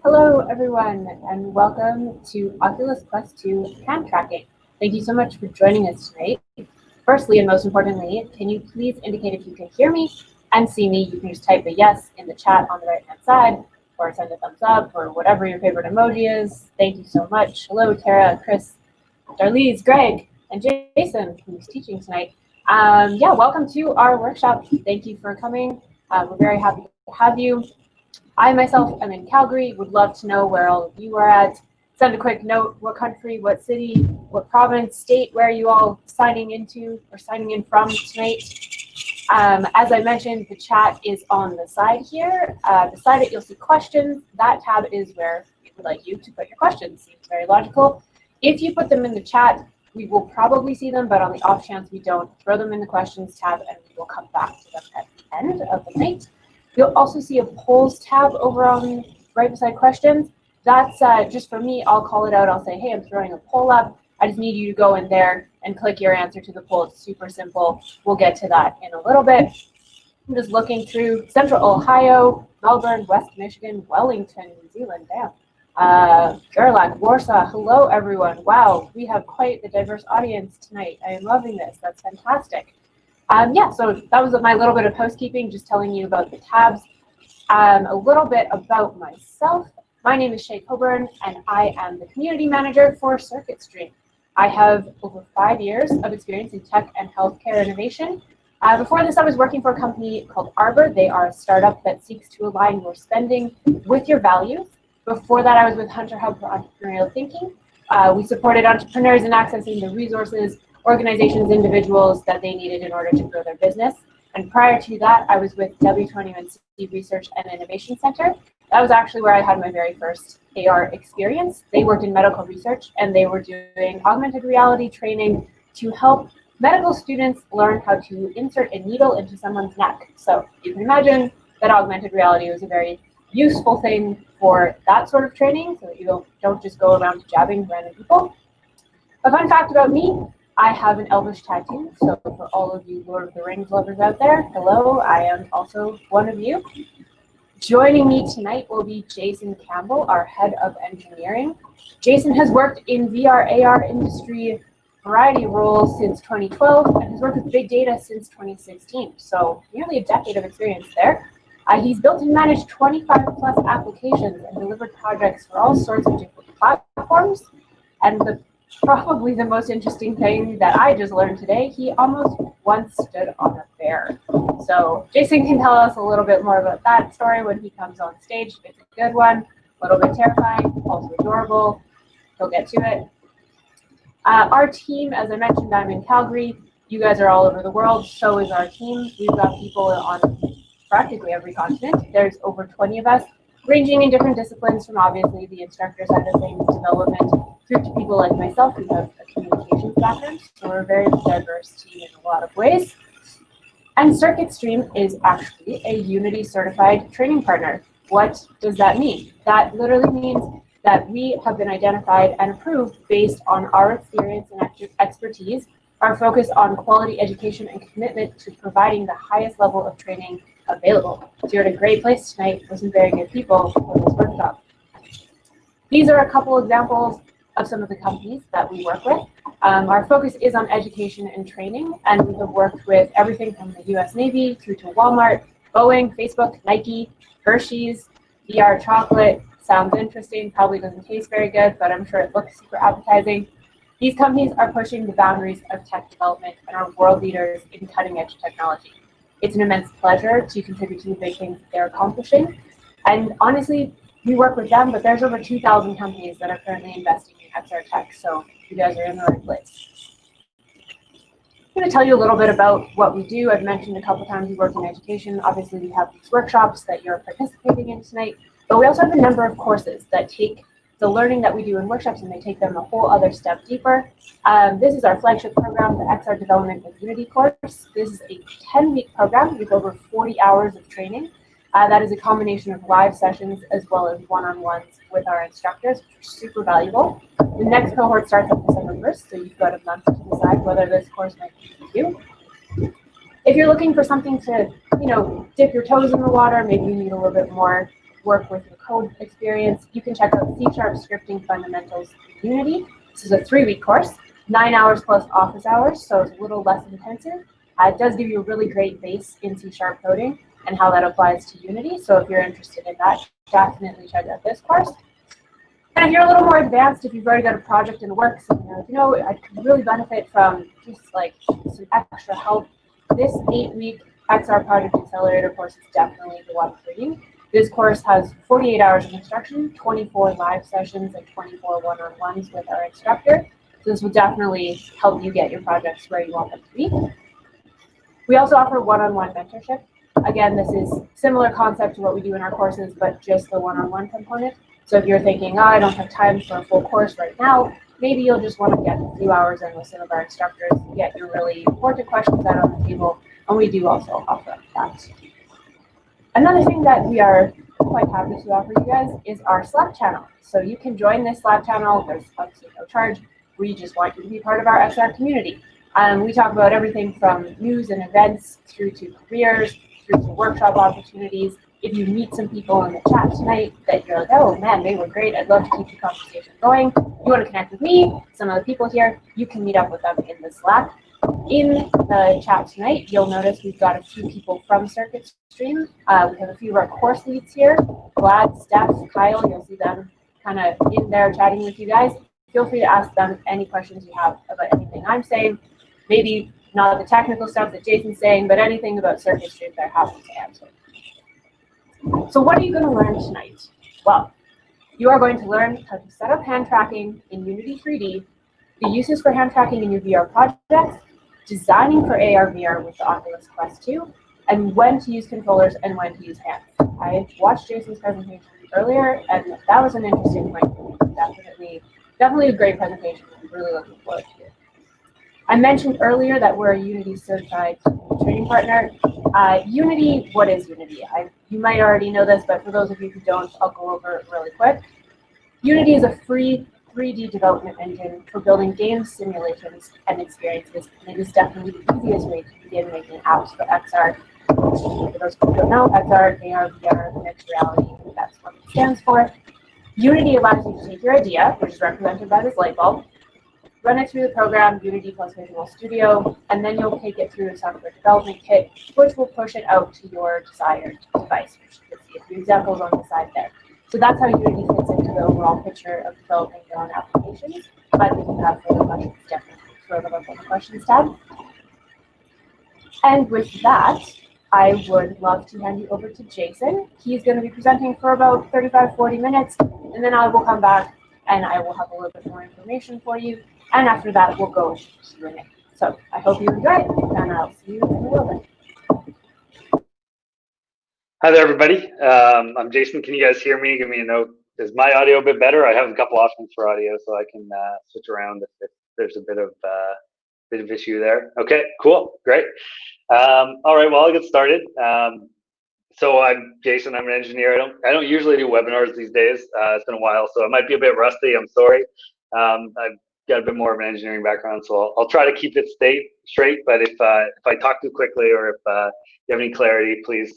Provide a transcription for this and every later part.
Hello, everyone, and welcome to Oculus Quest 2 Handtracking. Thank you so much for joining us tonight. Firstly, and most importantly, can you please indicate if you can hear me and see me? You can just type a yes in the chat on the right-hand side, or send a thumbs up, or whatever your favorite emoji is. Thank you so much. Hello, Tara, Chris, Darlise, Greg, and Jason, who's teaching tonight. Welcome to our workshop. Thank you for coming. We're very happy to have you. I myself am in Calgary, would love to know where all of you are at. Send a quick note, what country, what city, what province, state, where are you all signing into or signing in from tonight. As I mentioned, the chat is on the side here. Beside it, you'll see questions. That tab is where we would like you to put your questions. Seems very logical. If you put them in the chat, we will probably see them, but on the off chance we don't, throw them in the questions tab and we will come back to them at the end of the night. You'll also see a polls tab over on right beside questions. That's just for me. I'll call it out. I'll say, hey, I'm throwing a poll up. I just need you to go in there and click your answer to the poll. It's super simple. We'll get to that in a little bit. I'm just looking through Central Ohio, Melbourne, West Michigan, Wellington, New Zealand, Gerlach, Warsaw. Hello, everyone. Wow, we have quite the diverse audience tonight. I am loving this. That's fantastic. So that was my little bit of housekeeping, just telling you about the tabs. A little bit about myself. My name is Shay Coburn, and I am the community manager for CircuitStream. I have over 5 years of experience in tech and healthcare innovation. Before this, I was working for a company called Arbor. They are a startup that seeks to align your spending with your values. Before that, I was with Hunter Hub for Entrepreneurial Thinking. We supported entrepreneurs in accessing the resources, organizations, individuals that they needed in order to grow their business. And prior to that, I was with W21C Research and Innovation Center. That was actually where I had my very first AR experience. They worked in medical research, and they were doing augmented reality training to help medical students learn how to insert a needle into someone's neck. So you can imagine that augmented reality was a very useful thing for that sort of training, so that you don't just go around jabbing random people. A fun fact about me, I have an Elvish tattoo, so for all of you Lord of the Rings lovers out there, hello, I am also one of you. Joining me tonight will be Jason Campbell, our head of engineering. Jason has worked in VR, AR industry variety of roles since 2012 and has worked with big data since 2016, so nearly a decade of experience there. He's built and managed 25 plus applications and delivered projects for all sorts of different platforms. And probably the most interesting thing that I just learned today, he almost once stood on a bear. So Jason can tell us a little bit more about that story when he comes on stage. It's a good one, a little bit terrifying, also adorable. He'll get to it. Our team, as I mentioned, I'm in Calgary. You guys are all over the world. So is our team. We've got people on practically every continent. There's over 20 of us, ranging in different disciplines, from obviously the instructor side of things, development, through to people like myself who have a communications background. So we're a very diverse team in a lot of ways. And CircuitStream is actually a Unity certified training partner. What does that mean? That literally means that we have been identified and approved based on our experience and expertise, our focus on quality education and commitment to providing the highest level of training available. So you're at a great place tonight with some very good people for this workshop. These are a couple examples of some of the companies that we work with. Our focus is on education and training, and we have worked with everything from the US Navy through to Walmart, Boeing, Facebook, Nike, Hershey's, VR chocolate. Sounds interesting, probably doesn't taste very good, but I'm sure it looks super appetizing. These companies are pushing the boundaries of tech development and are world leaders in cutting edge technology. It's an immense pleasure to contribute to the big things that they're accomplishing. And honestly, we work with them, but there's over 2,000 companies that are currently investing in XR Tech, so you guys are in the right place. I'm going to tell you a little bit about what we do. I've mentioned a couple times we work in education. Obviously, we have these workshops that you're participating in tonight, but we also have a number of courses that take the learning that we do in workshops and they take them a whole other step deeper. This is our flagship program, the XR Development with Unity course. This is a 10-week program with over 40 hours of training. That is a combination of live sessions as well as one-on-ones with our instructors, which are super valuable. The next cohort starts on December 1st, so you've got a month to decide whether this course might be for you. If you're looking for something to, dip your toes in the water, maybe you need a little bit more work with your code experience, you can check out C# Scripting Fundamentals in Unity. This is a 3-week course, 9 hours plus office hours, so it's a little less intensive. It does give you a really great base in C# coding and how that applies to Unity. So if you're interested in that, definitely check out this course. And if you're a little more advanced, if you've already got a project in the works, and I could really benefit from just like some extra help, this 8-week XR Project Accelerator course is definitely the one for you. This course has 48 hours of instruction, 24 live sessions, and 24 one-on-ones with our instructor. So this will definitely help you get your projects where you want them to be. We also offer one-on-one mentorship. Again, this is similar concept to what we do in our courses, but just the one-on-one component. So if you're thinking, oh, I don't have time for a full course right now, maybe you'll just want to get a few hours in with some of our instructors, get your really important questions out on the table, and we do also offer that. Another thing that we are quite happy to offer you guys is our Slack channel. So you can join this Slack channel. There's obviously no charge. We just want you to be part of our XR community. We talk about everything from news and events through to careers, through to workshop opportunities. If you meet some people in the chat tonight that you're like, oh man, they were great, I'd love to keep the conversation going. You want to connect with me, some of the people here, you can meet up with them in the Slack. In the chat tonight, you'll notice we've got a few people from Circuit Stream. We have a few of our course leads here. Vlad, Steph, Kyle, you'll see them kind of in there chatting with you guys. Feel free to ask them any questions you have about anything I'm saying. Maybe not the technical stuff that Jason's saying, but anything about Circuit Stream they're happy to answer. So what are you going to learn tonight? Well, you are going to learn how to set up hand tracking in Unity 3D, the uses for hand tracking in your VR projects, designing for AR/VR with the Oculus Quest 2, and when to use controllers and when to use hands. I watched Jason's presentation earlier, and that was an interesting point for me. Definitely a great presentation. I'm really looking forward to it. I mentioned earlier that we're a Unity certified training partner. Unity, what is Unity? You might already know this, but for those of you who don't, I'll go over it really quick. Unity is a free 3D development engine for building games, simulations, and experiences. And it is definitely the easiest way to begin making apps for XR. For those who don't know, XR, AR, VR, mixed reality, that's what it stands for. Unity allows you to take your idea, which is represented by this light bulb, run it through the program, Unity plus Visual Studio, and then you'll take it through a software development kit, which will push it out to your desired device, which you can see a few examples on the side there. So that's how Unity fits into the overall picture of developing your own applications. But if you have further questions, definitely throw them up on the questions tab. And with that, I would love to hand you over to Jason. He's going to be presenting for about 35-40 minutes, and then I will come back and I will have a little bit more information for you. And after that, we'll go into Q&A. So I hope you enjoy it, and I'll see you in a little bit. Hi there, everybody. I'm Jason. Can you guys hear me? Give me a note. Is my audio a bit better? I have a couple options for audio, so I can switch around if there's a bit of issue there. Okay, cool, great. All right, well, I'll get started. So I'm Jason. I'm an engineer. I don't usually do webinars these days. It's been a while, so I might be a bit rusty. I'm sorry. I've got a bit more of an engineering background, so I'll try to keep it straight. But if I talk too quickly or if you have any clarity, please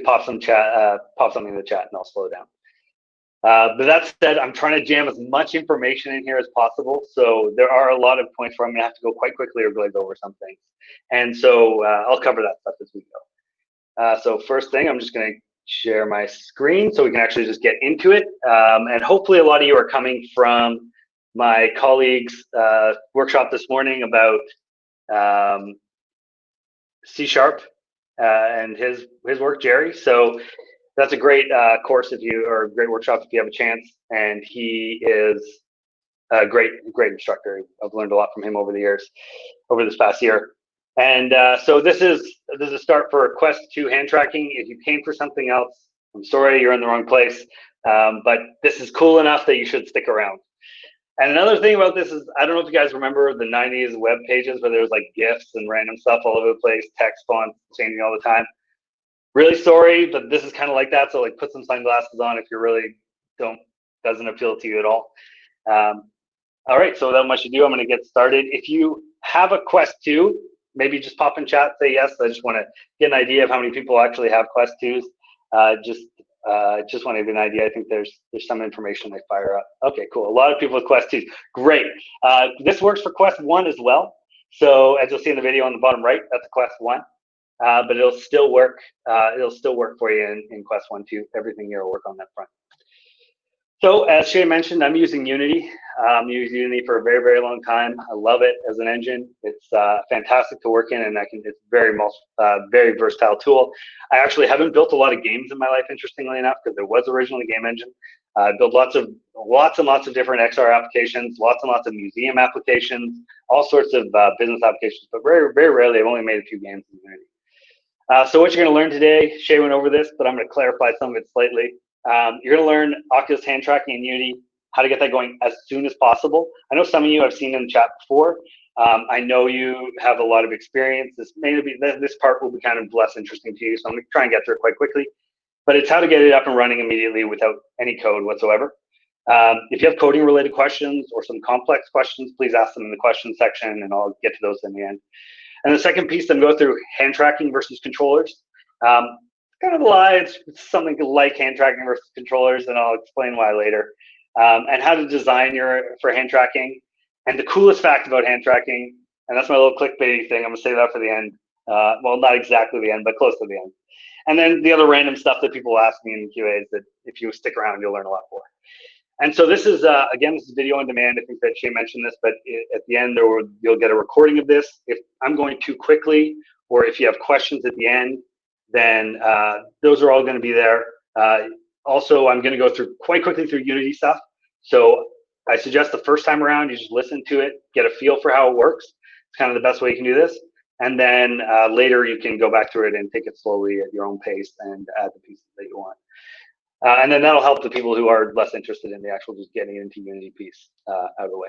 pop something in the chat, and I'll slow down. But that said, I'm trying to jam as much information in here as possible. So there are a lot of points where I'm gonna have to go quite quickly or glaze over some things. And so I'll cover that stuff as we go. So first thing, I'm just gonna share my screen so we can actually just get into it. And hopefully a lot of you are coming from my colleague's workshop this morning about C# and his work, Jerry. So that's a great course or a great workshop if you have a chance. And he is a great instructor. I've learned a lot from him over this past year. And so this is a start for Quest 2 hand tracking. If you came for something else, I'm sorry, you're in the wrong place. But this is cool enough that you should stick around. And another thing about this is, I don't know if you guys remember the 90s web pages where there was like GIFs and random stuff all over the place, text fonts changing all the time. Really sorry, but this is kind of like that. So like put some sunglasses on if you really doesn't appeal to you at all. All right, so without much ado, I'm gonna get started. If you have a Quest 2, maybe just pop in chat, say yes. I just wanna get an idea of how many people actually have Quest 2s. Just Just want to give you an idea. I think there's some information I fire up. Okay, cool. A lot of people with Quest 2s. Great. This works for Quest 1 as well. So as you'll see in the video on the bottom right, that's a Quest 1. But it'll still work. It'll still work for you in Quest 1 too. Everything here will work on that front. So as Shay mentioned, I'm using Unity. I'm using Unity for a very, very long time. I love it as an engine. It's fantastic to work in, and it's very versatile tool. I actually haven't built a lot of games in my life, interestingly enough, because it was originally a game engine. I built lots and lots of different XR applications, lots and lots of museum applications, all sorts of business applications, but very, very rarely I've only made a few games in Unity. So what you're going to learn today, Shay went over this, but I'm going to clarify some of it slightly. You're going to learn Oculus hand tracking in Unity, how to get that going as soon as possible. I know some of you I've seen in the chat before. I know you have a lot of experience. This part will be kind of less interesting to you, so I'm going to try and get through it quite quickly. But it's how to get it up and running immediately without any code whatsoever. If you have coding related questions or some complex questions, please ask them in the question section, and I'll get to those in the end. And the second piece, I'm going through hand tracking versus controllers. Kind of a lie. It's something like hand tracking versus controllers, and I'll explain why later. And how to design for hand tracking. And the coolest fact about hand tracking, and that's my little clickbaity thing. I'm gonna save that for the end. Well, not exactly the end, but close to the end. And then the other random stuff that people ask me in the QAs that if you stick around, you'll learn a lot more. And so this is, again, this is video on demand. I think that Shay mentioned this, but at the end, you'll get a recording of this. If I'm going too quickly, or if you have questions at the end, then those are all going to be there. Also, I'm going to go quite quickly through Unity stuff. So I suggest the first time around, you just listen to it, get a feel for how it works. It's kind of the best way you can do this. And then later you can go back through it and take it slowly at your own pace and add the pieces that you want. And then that'll help the people who are less interested in the actual just getting into Unity piece out of the way.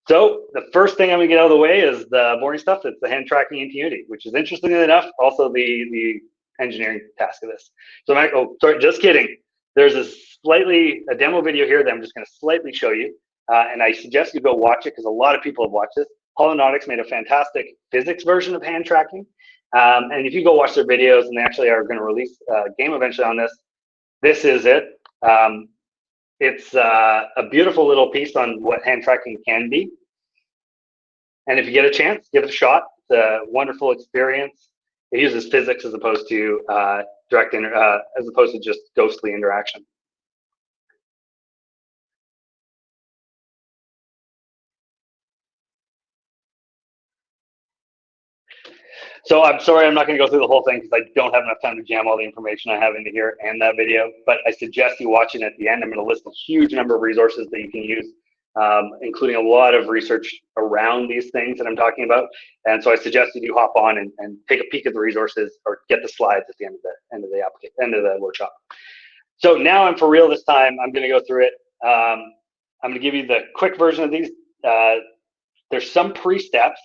So the first thing I'm gonna get out of the way is the boring stuff. It's the hand tracking into Unity, which is interestingly enough, also the engineering task of this. So sorry, just kidding. There's a demo video here that I'm just gonna slightly show you. And I suggest you go watch it because a lot of people have watched this. Holonautics made a fantastic physics version of hand tracking. And if you go watch their videos, and they actually are gonna release a game eventually on this, this is it. It's a beautiful little piece on what hand tracking can be. And if you get a chance, give it a shot. It's a wonderful experience. It uses physics as opposed to just ghostly interaction. So I'm sorry, I'm not going to go through the whole thing because I don't have enough time to jam all the information I have into here and that video, but I suggest you watch it at the end. I'm going to list a huge number of resources that you can use, including a lot of research around these things that I'm talking about. And so I suggest you do hop on and take a peek at the resources or get the slides at the end of the workshop. So now I'm for real this time. I'm going to go through it. I'm going to give you the quick version of these. There's some pre-steps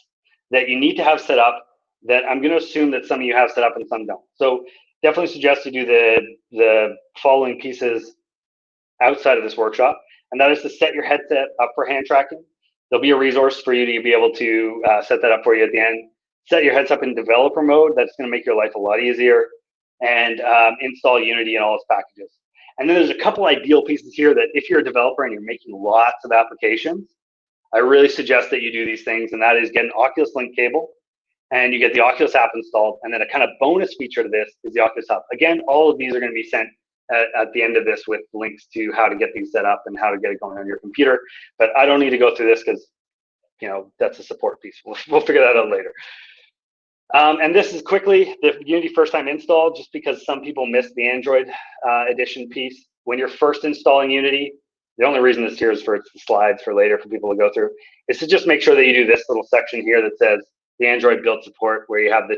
that you need to have set up that I'm going to assume that some of you have set up and some don't. So definitely suggest you do the following pieces outside of this workshop. And that is to set your headset up for hand tracking. There'll be a resource for you to be able to set that up for you at the end. Set your headset up in developer mode. That's going to make your life a lot easier. And install Unity and all its packages. And then there's a couple ideal pieces here that if you're a developer and you're making lots of applications, I really suggest that you do these things. And that is get an Oculus Link cable. And you get the Oculus app installed. And then a kind of bonus feature to this is the Oculus app. Again, all of these are going to be sent at the end of this with links to how to get these set up and how to get it going on your computer. But I don't need to go through this because, that's a support piece. We'll figure that out later. And this is quickly the Unity first time install, just because some people missed the Android edition piece. When you're first installing Unity, the only reason this here is for the slides for later for people to go through, is to just make sure that you do this little section here that says the Android build support, where you have the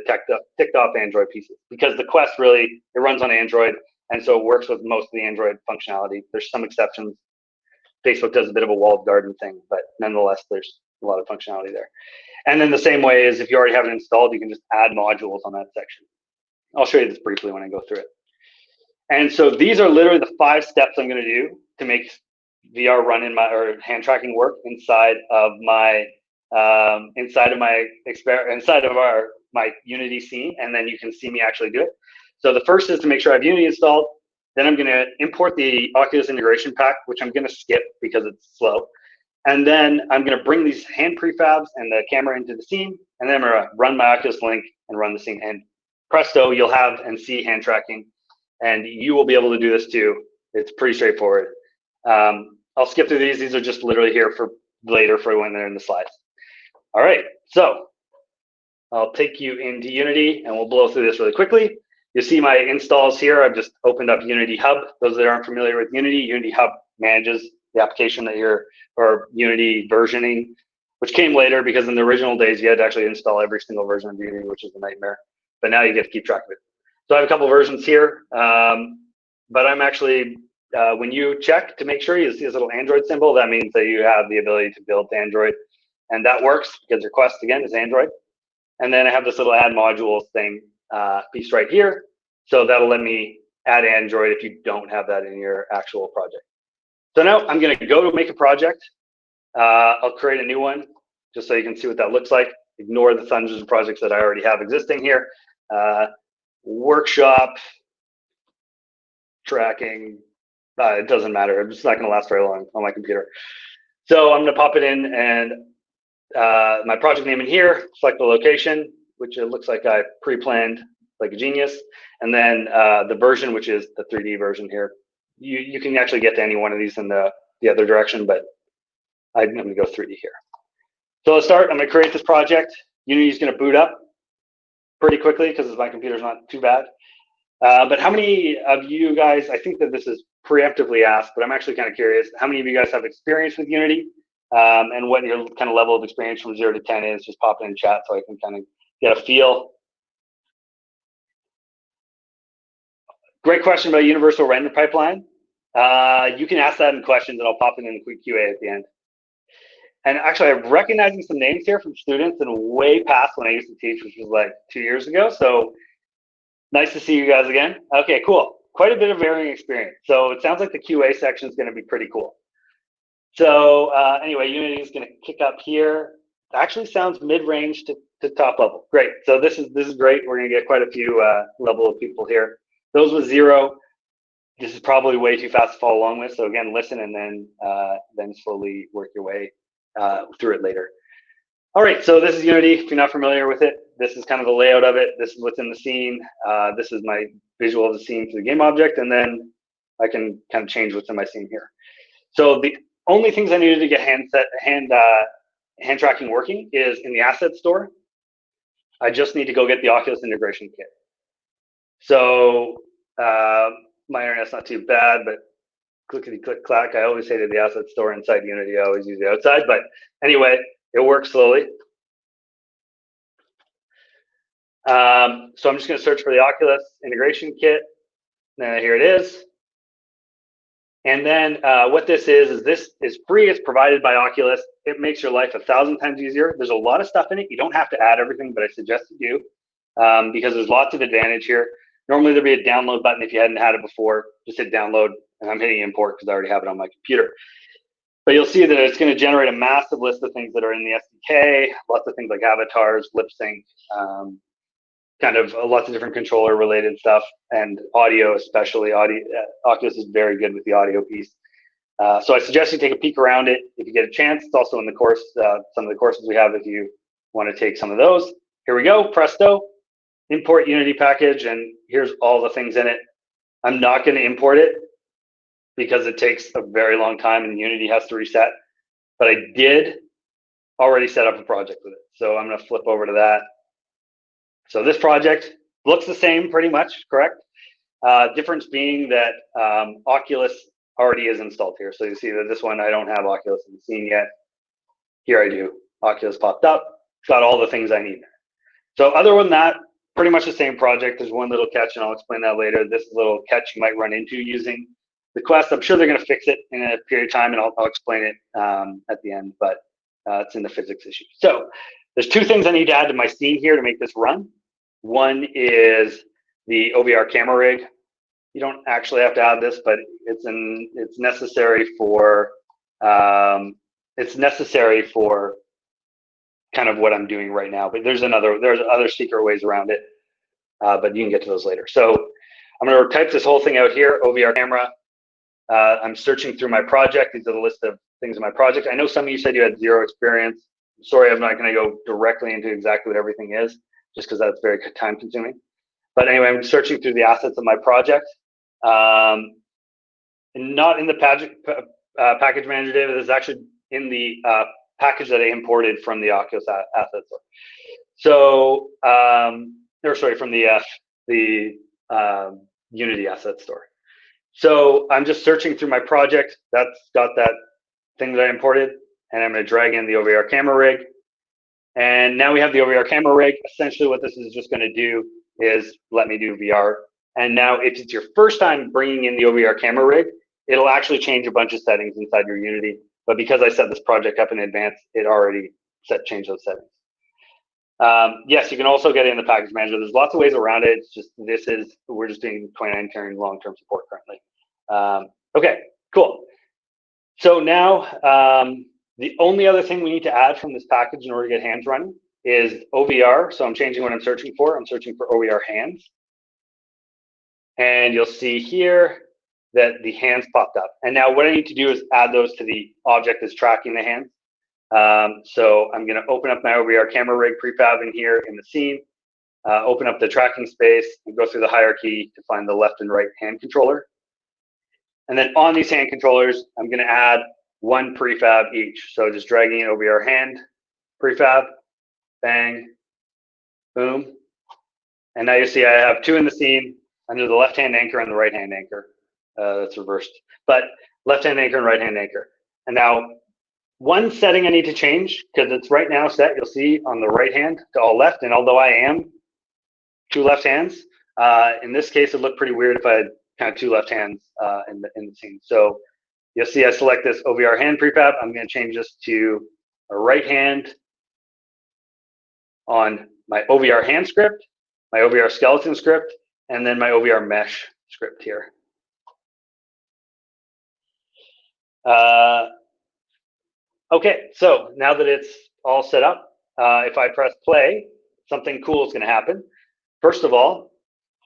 ticked off Android pieces, because the Quest it runs on Android, and so it works with most of the Android functionality. There's some exceptions. Facebook does a bit of a walled garden thing, but nonetheless, there's a lot of functionality there. And then the same way is if you already have it installed, you can just add modules on that section. I'll show you this briefly when I go through it. And so these are literally the 5 steps I'm going to do to make VR run or hand tracking work inside of my my Unity scene, and then you can see me actually do it. So the first is to make sure I have Unity installed. Then I'm going to import the Oculus integration pack, which I'm going to skip because it's slow. And then I'm going to bring these hand prefabs and the camera into the scene. And then I'm going to run my Oculus Link and run the scene. And presto, you'll have and see hand tracking. And you will be able to do this too. It's pretty straightforward. I'll skip through these. These are just literally here for later for when they're in the slides. All right, so I'll take you into Unity and we'll blow through this really quickly. You see my installs here. I've just opened up Unity Hub. Those that aren't familiar with Unity, Unity Hub manages the application that you're, or Unity versioning, which came later because in the original days, you had to actually install every single version of Unity, which is a nightmare. But now you get to keep track of it. So I have a couple versions here, but I'm actually, when you check to make sure you see this little Android symbol, that means that you have the ability to build to Android. And that works because request, again, is Android. And then I have this little add modules thing piece right here. So that'll let me add Android if you don't have that in your actual project. So now I'm going to go to make a project. I'll create a new one just so you can see what that looks like. Ignore the thousands of projects that I already have existing here. Workshop, tracking, it doesn't matter. It's not going to last very long on my computer. So I'm going to pop it in and my project name in here, select the location, which it looks like I pre-planned like a genius. And then the version, which is the 3D version here. You can actually get to any one of these in the other direction, but I'm going to go 3D here. So let's start. I'm going to create this project. Unity is going to boot up pretty quickly because my computer's not too bad. But how many of you guys, I think that this is preemptively asked, but I'm actually kind of curious, how many of you guys have experience with Unity and what your kind of level of experience from 0 to 10 is? Just pop it in chat so I can kind of get a feel. Great question about universal render pipeline. You can ask that in questions and I'll pop it in a quick QA at the end. And actually, I'm recognizing some names here from students and way past when I used to teach, which was like 2 years ago. So nice to see you guys again. Okay, cool. Quite a bit of varying experience. So it sounds like the QA section is going to be pretty cool. So anyway, Unity is going to kick up here. Actually sounds mid-range to top level. Great. So this is great. We're going to get quite a few level of people here. Those with 0, this is probably way too fast to follow along with. So again, listen and then slowly work your way through it later. All right, so this is Unity. If you're not familiar with it, this is kind of the layout of it. This is what's in the scene. This is my visual of the scene for the game object, and then I can kind of change what's in my scene here. So the only things I needed to get hand tracking working is in the asset store. I just need to go get the Oculus integration kit. So my internet's not too bad, but clickety click clack. I always hated the asset store inside Unity. I always use the outside, but anyway, it works slowly. So I'm just going to search for the Oculus integration kit. Here it is. And then what this is this is free. It's provided by Oculus. It makes your life 1,000 times easier. There's a lot of stuff in it. You don't have to add everything, but I suggest you do because there's lots of advantage here. Normally there'd be a download button if you hadn't had it before. Just hit download, and I'm hitting import because I already have it on my computer. But you'll see that it's going to generate a massive list of things that are in the SDK, lots of things like avatars, lip sync, kind of lots of different controller related stuff, and audio especially. Oculus is very good with the audio piece. So I suggest you take a peek around it if you get a chance. It's also in the course, some of the courses we have if you want to take some of those. Here we go, presto. Import Unity package, and here's all the things in it. I'm not going to import it because it takes a very long time and Unity has to reset, but I did already set up a project with it. So I'm going to flip over to that. So this project looks the same pretty much, correct? Difference being that Oculus already is installed here. So you see that this one, I don't have Oculus in the scene yet. Here I do. Oculus popped up. It's got all the things I need. So other than that, pretty much the same project. There's one little catch, and I'll explain that later. This little catch you might run into using the Quest. I'm sure they're going to fix it in a period of time, and I'll explain it at the end, but it's in the physics issue. So there's 2 things I need to add to my scene here to make this run. One is the OVR camera rig. You don't actually have to add this, but it's necessary for kind of what I'm doing right now. But there's other secret ways around it, but you can get to those later. So I'm going to type this whole thing out here, OVR camera. I'm searching through my project. These are the list of things in my project. I know some of you said you had 0 experience. Sorry, I'm not going to go directly into exactly what everything is, just because that's very time consuming. But anyway, I'm searching through the assets of my project. Not in the package manager data. This is actually in the package that I imported from the Oculus assets. So, or sorry, from the Unity asset store. So I'm just searching through my project. That's got that thing that I imported, and I'm going to drag in the OVR camera rig. And now we have the OVR camera rig. Essentially what this is just going to do is let me do VR. And now if it's your first time bringing in the OVR camera rig, it'll actually change a bunch of settings inside your Unity. But because I set this project up in advance, it already changed those settings. Yes, you can also get it in the package manager. There's lots of ways around it. It's just, we're just doing 29 turn long-term support currently. Okay, cool. So now the only other thing we need to add from this package in order to get hands running is OVR. So I'm changing what I'm searching for. I'm searching for OVR hands. And you'll see here that the hands popped up. And now what I need to do is add those to the object that's tracking the hands. So I'm going to open up my OVR camera rig prefab in here in the scene, open up the tracking space, and go through the hierarchy to find the left and right hand controller. And then on these hand controllers, I'm going to add 1 prefab each. So just dragging in OVR hand prefab, bang, boom. And now you see I have 2 in the scene under the left hand anchor and the right hand anchor. That's reversed, but left hand anchor and right hand anchor. And now one setting I need to change, because it's right now set, you'll see on the right hand to all left. And although I am 2 left hands, in this case, it looked pretty weird if I had kind of 2 left hands in the scene. So you'll see I select this OVR hand prefab. I'm going to change this to a right hand on my OVR hand script, my OVR skeleton script, and then my OVR mesh script here. Okay, so now that it's all set up, if I press play, something cool is going to happen. First of all,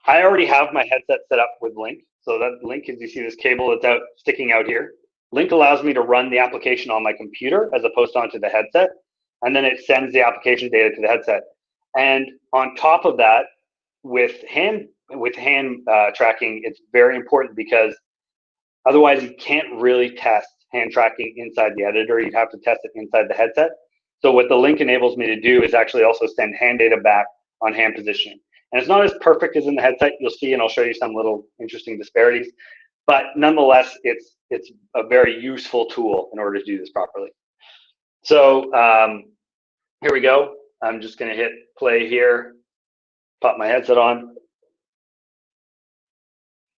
I already have my headset set up with Link. So that Link, as you see this cable that's sticking out here, Link allows me to run the application on my computer as opposed to onto the headset, and then it sends the application data to the headset. And on top of that, with hand tracking, it's very important because otherwise you can't really test hand tracking inside the editor. You have to test it inside the headset. So what the Link enables me to do is actually also send hand data back on hand positioning. And it's not as perfect as in the headset, you'll see, and I'll show you some little interesting disparities. But nonetheless, it's a very useful tool in order to do this properly. So here we go. I'm just going to hit play here, pop my headset on.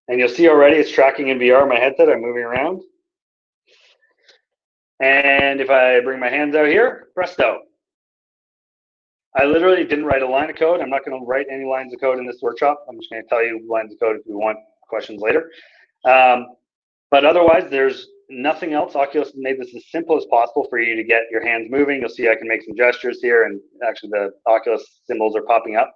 And you'll see already it's tracking in VR my headset. I'm moving around. And if I bring my hands out here, presto. I literally didn't write a line of code. I'm not going to write any lines of code in this workshop. I'm just going to tell you lines of code if we want questions later. But otherwise, there's nothing else. Oculus made this as simple as possible for you to get your hands moving. You'll see I can make some gestures here, and actually the Oculus symbols are popping up.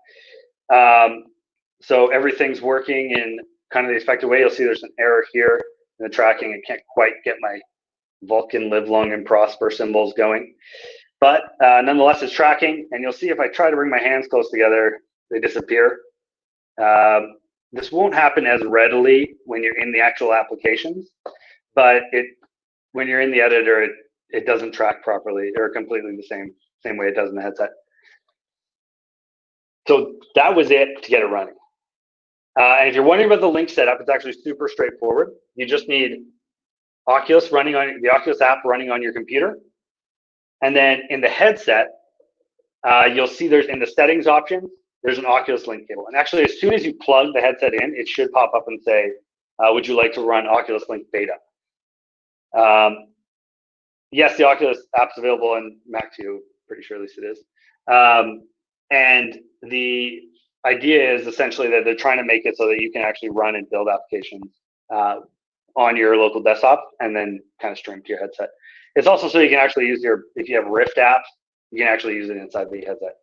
So everything's working in kind of the expected way. You'll see there's an error here in the tracking. I can't quite get my Vulcan live long and prosper symbols going. But nonetheless, it's tracking. And you'll see if I try to bring my hands close together, they disappear. This won't happen as readily when you're in the actual applications, but when you're in the editor, it doesn't track properly or completely the same way it does in the headset. So that was it to get it running. And if you're wondering about the Link setup, it's actually super straightforward. You just need Oculus running on the Oculus app running on your computer. And then in the headset, you'll see there's in the settings option, there's an Oculus Link cable. And actually, as soon as you plug the headset in, it should pop up and say, would you like to run Oculus Link beta? Yes, the Oculus app's available on Mac too, pretty sure at least it is. And the idea is essentially that they're trying to make it so that you can actually run and build applications on your local desktop and then kind of stream to your headset. It's also so you can actually use if you have Rift apps, you can actually use it inside the headset.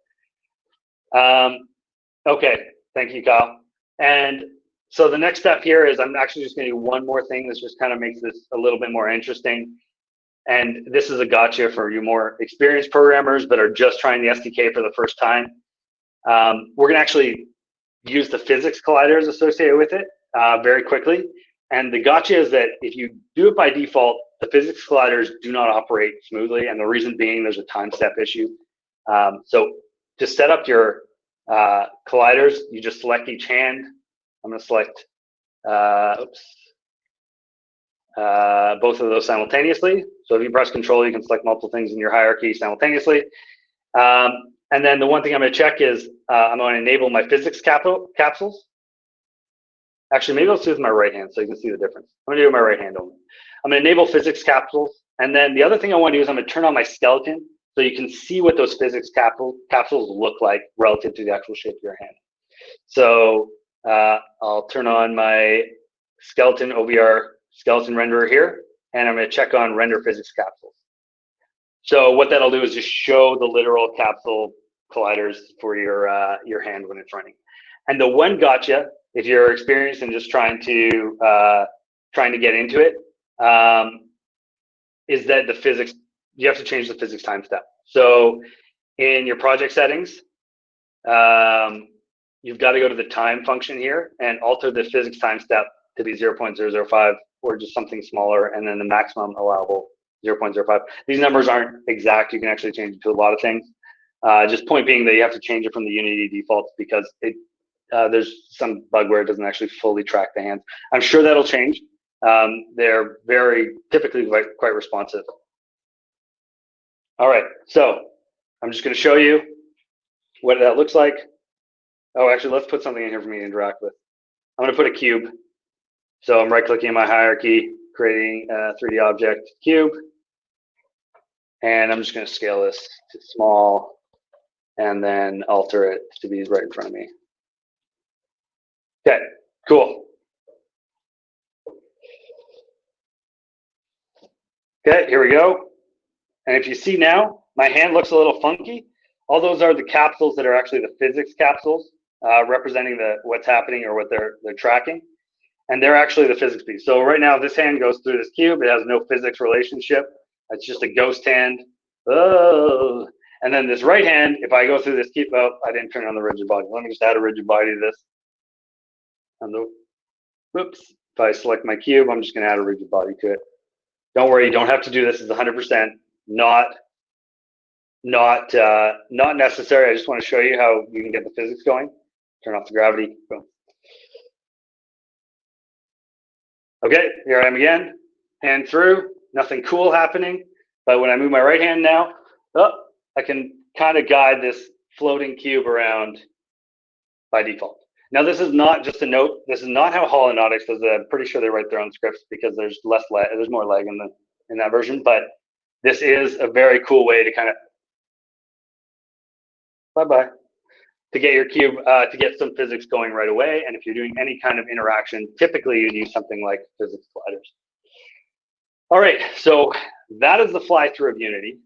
Okay, thank you, Kyle. And So the next step here is I'm actually just going to do one more thing. This just kind of makes this a little bit more interesting. And this is a gotcha for you more experienced programmers that are just trying the SDK for the first time. We're going to actually use the physics colliders associated with it very quickly. And the gotcha is that if you do it by default, the physics colliders do not operate smoothly. And the reason being there's a time step issue. So to set up your colliders, you just select each hand. I'm going to select both of those simultaneously. So if you press Control, you can select multiple things in your hierarchy simultaneously. And then the one thing I'm going to check is I'm going to enable my physics capsules. Actually, maybe I'll do it with my right hand so you can see the difference. I'm going to do it with my right hand only. I'm going to enable physics capsules. And then the other thing I want to do is I'm going to turn on my skeleton so you can see what those physics capsules look like relative to the actual shape of your hand. So I'll turn on my skeleton OBR skeleton renderer here, and I'm going to check on render physics capsules. So what that'll do is just show the literal capsule colliders for your hand when it's running. And the one gotcha, if you're experienced and just trying to get into it, is that the physics, you have to change the physics time step. So in your project settings, you've got to go to the time function here and alter the physics time step to be 0.005 or just something smaller, and then the maximum allowable 0.05. These numbers aren't exact. You can actually change it to a lot of things. Just point being that you have to change it from the Unity defaults because there's some bug where it doesn't actually fully track the hands. I'm sure that'll change. They're very typically quite responsive. All right, so I'm just going to show you what that looks like. Oh, actually, let's put something in here for me to interact with. I'm going to put a cube. So I'm right-clicking in my hierarchy, creating a 3D object cube. And I'm just going to scale this to small and then alter it to be right in front of me. Okay, cool. Okay, here we go. And if you see now, my hand looks a little funky. All those are the capsules that are actually the physics capsules, representing what's happening or what they're tracking. And they're actually the physics piece. So right now, this hand goes through this cube. It has no physics relationship. It's just a ghost hand. Oh. And then this right hand, if I go through this cube, oh, I didn't turn on the rigid body. Let me just add a rigid body to this. And whoops. If I select my cube, I'm just going to add a rigid body to it. Don't worry, you don't have to do this. It's 100% not necessary. I just want to show you how you can get the physics going. Turn off the gravity. Boom. Okay, here I am again. Hand through, nothing cool happening. But when I move my right hand now, I can kind of guide this floating cube around by default. Now, this is not just a note. This is not how Holonautics does it. I'm pretty sure they write their own scripts because there's more lag in that version. But this is a very cool way to kind of to get your cube to get some physics going right away. And if you're doing any kind of interaction, typically you'd use something like physics colliders. All right, so that is the fly through of Unity.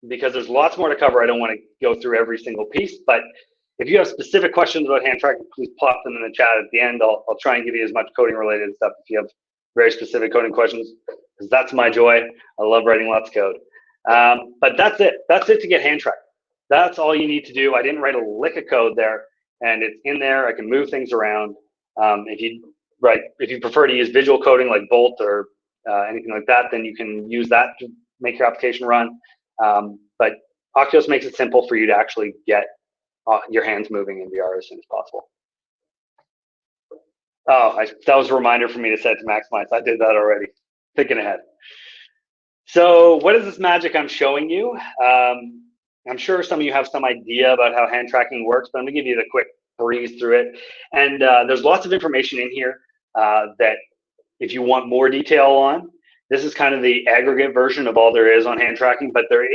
Because there's lots more to cover, I don't want to go through every single piece, but if you have specific questions about hand tracking, please pop them in the chat at the end. I'll try and give you as much coding related stuff if you have very specific coding questions, because that's my joy. I love writing lots of code. But that's it. That's it to get hand tracking. That's all you need to do. I didn't write a lick of code there, and it's in there. I can move things around. If you prefer to use visual coding like Bolt or anything like that, then you can use that to make your application run. But Oculus makes it simple for you to actually get your hands moving in VR as soon as possible. Oh, that was a reminder for me to set it to maximize. I did that already, thinking ahead. So what is this magic I'm showing you? I'm sure some of you have some idea about how hand tracking works, but I'm gonna give you the quick breeze through it. And there's lots of information in here that if you want more detail on, this is kind of the aggregate version of all there is on hand tracking, but there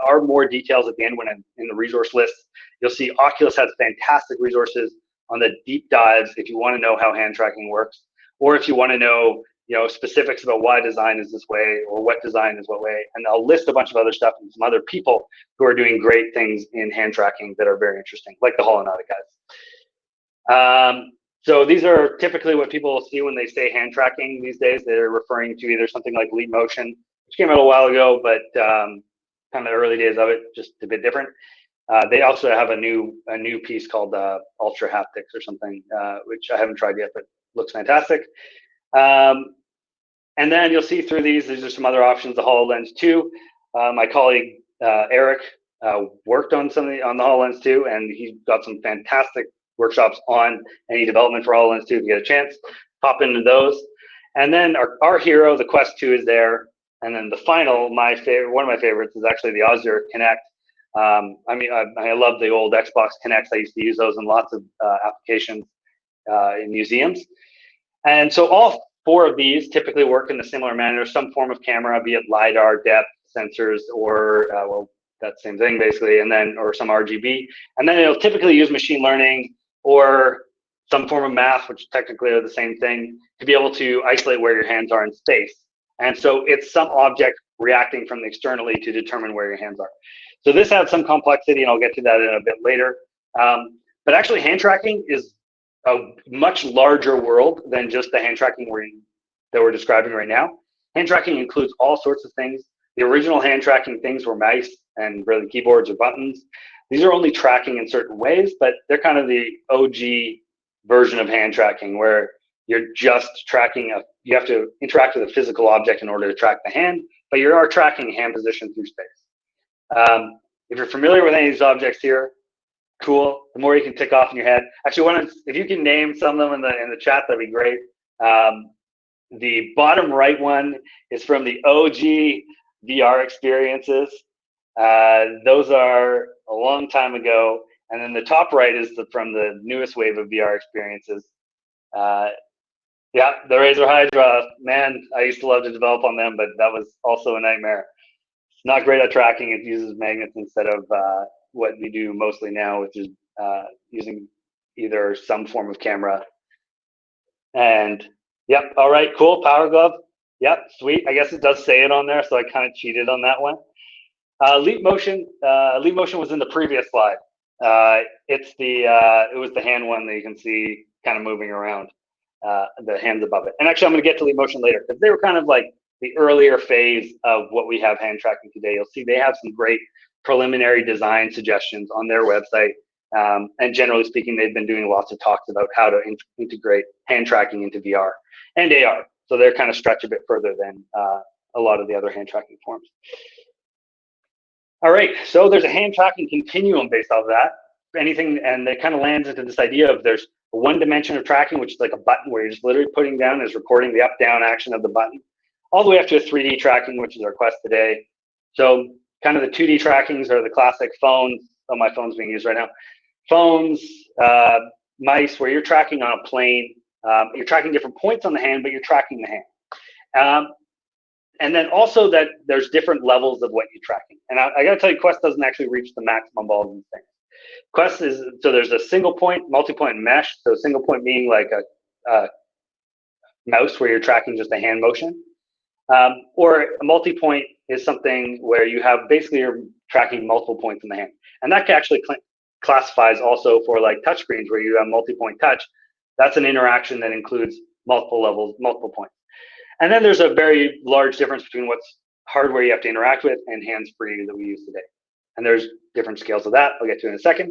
are more details at the end when in the resource list. You'll see Oculus has fantastic resources on the deep dives if you want to know how hand tracking works, or if you want to know specifics about why design is this way or what design is what way. And I'll list a bunch of other stuff and some other people who are doing great things in hand tracking that are very interesting, like the Holonautic guys. So these are typically what people will see when they say hand tracking these days. They're referring to either something like Leap Motion, which came out a while ago, but kind of the early days of it, just a bit different. They also have a new piece called Ultra Haptics or something, which I haven't tried yet, but looks fantastic. And then you'll see through these are some other options. The HoloLens 2. My colleague Eric worked on on the HoloLens 2, and he got some fantastic workshops on any development for HoloLens 2. If you get a chance, pop into those. And then our hero, the Quest 2, is there. And then the final, one of my favorites, is actually the Osir Connect. I mean, I love the old Xbox Connects. I used to use those in lots of applications in museums. And so all 4 of these typically work in a similar manner, some form of camera, be it LiDAR, depth, sensors, or, well, that same thing basically, and then, or some RGB. And then it'll typically use machine learning or some form of math, which technically are the same thing, to be able to isolate where your hands are in space. And so it's some object reacting from externally to determine where your hands are. So this adds some complexity, and I'll get to that in a bit later. But actually, hand tracking is a much larger world than just the hand tracking that we're describing right now. Hand tracking includes all sorts of things. The original hand tracking things were mice and really keyboards or buttons. These are only tracking in certain ways, but they're kind of the OG version of hand tracking, where you're just tracking you have to interact with a physical object in order to track the hand, but you are tracking hand position through space. If you're familiar with any of these objects here, cool. The more you can tick off in your head. Actually, if you can name some of them in the chat, that'd be great. The bottom right one is from the OG VR experiences. Those are a long time ago. And then the top right is from the newest wave of VR experiences. Yeah, the Razer Hydra, man, I used to love to develop on them, but that was also a nightmare. It's not great at tracking. It uses magnets instead of what we do mostly now, which is using either some form of camera. And yep, all right, cool, Power Glove. Yep, sweet. I guess it does say it on there, so I kind of cheated on that one. Leap Motion was in the previous slide. It was the hand one that you can see kind of moving around, the hands above it. And actually, I'm going to get to Leap Motion later, because they were kind of like the earlier phase of what we have hand tracking today. You'll see they have some great preliminary design suggestions on their website. And generally speaking, they've been doing lots of talks about how to integrate hand tracking into VR and AR. So they're kind of stretch a bit further than a lot of the other hand tracking forms. All right, so there's a hand tracking continuum based off of that. Anything, and it kind of lands into this idea of there's one dimension of tracking, which is like a button where you're just literally putting down is recording the up down action of the button, all the way up to a 3D tracking, which is our Quest today. So kind of the 2D trackings are the classic phones. Oh, my phone's being used right now. Phones, mice, where you're tracking on a plane. You're tracking different points on the hand, but you're tracking the hand. And then also that there's different levels of what you're tracking. And I gotta tell you, Quest doesn't actually reach the maximum of all these things. Quest so there's a single point, multi-point mesh. So single point being like a mouse where you're tracking just a hand motion. Or a multi-point is something where you have basically you're tracking multiple points in the hand. And that actually classifies also for like touchscreens where you have multi-point touch. That's an interaction that includes multiple levels, multiple points. And then there's a very large difference between what's hardware you have to interact with and hands-free that we use today. And there's different scales of that I'll get to in a second.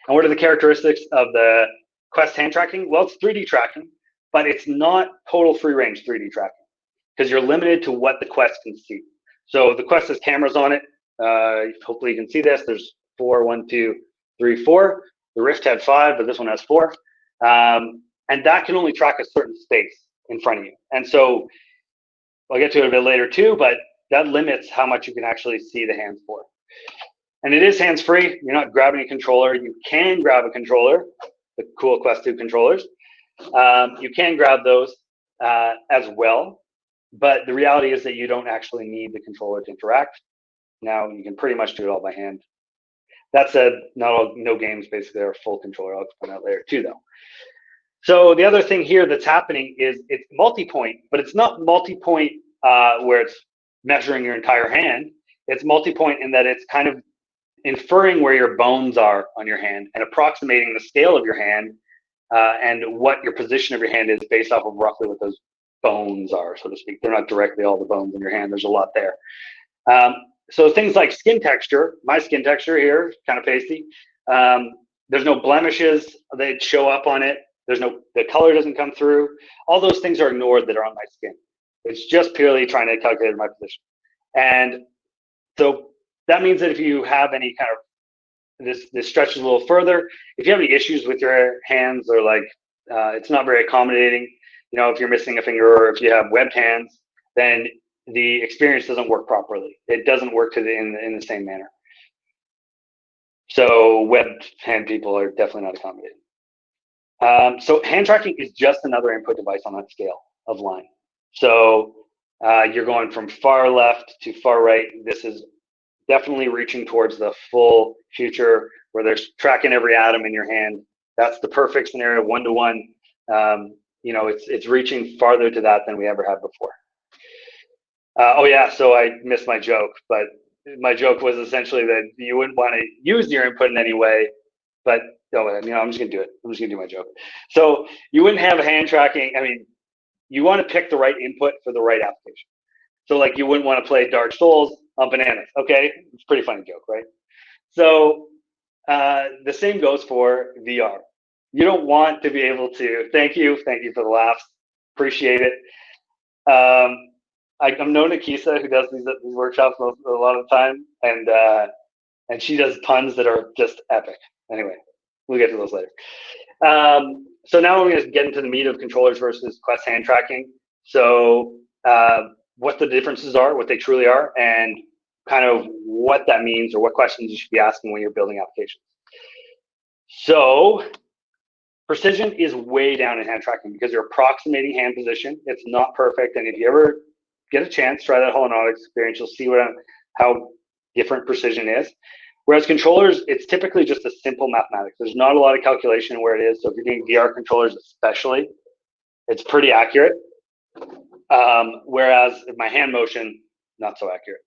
And what are the characteristics of the Quest hand tracking? Well, it's 3D tracking, but it's not total free range 3D tracking, because you're limited to what the Quest can see. So the Quest has cameras on it. Hopefully you can see this. There's 4, 1, 2, 3, 4. The Rift had 5, but this one has 4. And that can only track a certain space in front of you. And so I'll get to it a bit later too, but that limits how much you can actually see the hands for. And it is hands-free. You're not grabbing a controller. You can grab a controller, the cool Quest 2 controllers. You can grab those as well, but the reality is that you don't actually need the controller to interact. Now you can pretty much do it all by hand. That said, no games basically are full controller. I'll explain that later too, though. So the other thing here that's happening is it's multi-point, but it's not multi-point where it's measuring your entire hand. It's multi-point in that it's kind of inferring where your bones are on your hand and approximating the scale of your hand and what your position of your hand is based off of roughly what those bones are, so to speak. They're not directly all the bones in your hand. There's a lot there. So things like skin texture, my skin texture here, kind of pasty. There's no blemishes that show up on it. The color doesn't come through. All those things are ignored that are on my skin. It's just purely trying to calculate my position. And so that means that if you have any kind of, this stretches a little further, if you have any issues with your hands, or like it's not very accommodating, if you're missing a finger or if you have webbed hands, then the experience doesn't work properly. It doesn't work in the same manner. So webbed hand people are definitely not accommodating. So hand tracking is just another input device on that scale of line. So you're going from far left to far right. This is definitely reaching towards the full future where there's tracking every atom in your hand. That's the perfect scenario, one-to-one. It's reaching farther to that than we ever have before. Oh yeah, so I missed my joke, but my joke was essentially that you wouldn't want to use your input in any way, but I'm just gonna do it. I'm just gonna do my joke. So you wouldn't have hand tracking. I mean, you want to pick the right input for the right application. So like you wouldn't want to play Dark Souls on bananas. Okay, it's a pretty funny joke, right? So the same goes for VR. You don't want to be able to. Thank you for the laughs. Appreciate it. I'm known to Kisa, who does these workshops a lot of the time, and she does puns that are just epic. Anyway, we'll get to those later. So now we're going to get into the meat of controllers versus Quest hand tracking. So what the differences are, what they truly are, and kind of what that means or what questions you should be asking when you're building applications. So precision is way down in hand tracking because you're approximating hand position. It's not perfect, and if you ever get a chance, try that holonautics experience, you'll see how different precision is. Whereas controllers, it's typically just a simple mathematics. There's not a lot of calculation where it is. So if you're doing VR controllers especially, it's pretty accurate. Whereas my hand motion, not so accurate.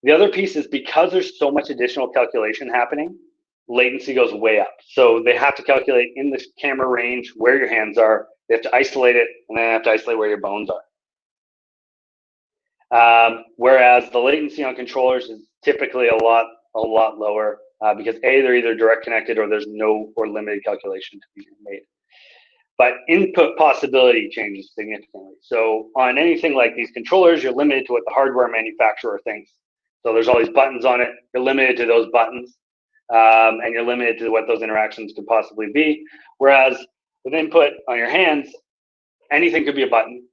The other piece is because there's so much additional calculation happening, latency goes way up. So they have to calculate in the camera range where your hands are. They have to isolate it, and then they have to isolate where your bones are. Whereas the latency on controllers is typically a lot lower because they're either direct connected or there's no or limited calculation to be made. But input possibility changes significantly. So on anything like these controllers, you're limited to what the hardware manufacturer thinks. So there's all these buttons on it. You're limited to those buttons, and you're limited to what those interactions could possibly be. Whereas with input on your hands, anything could be a button.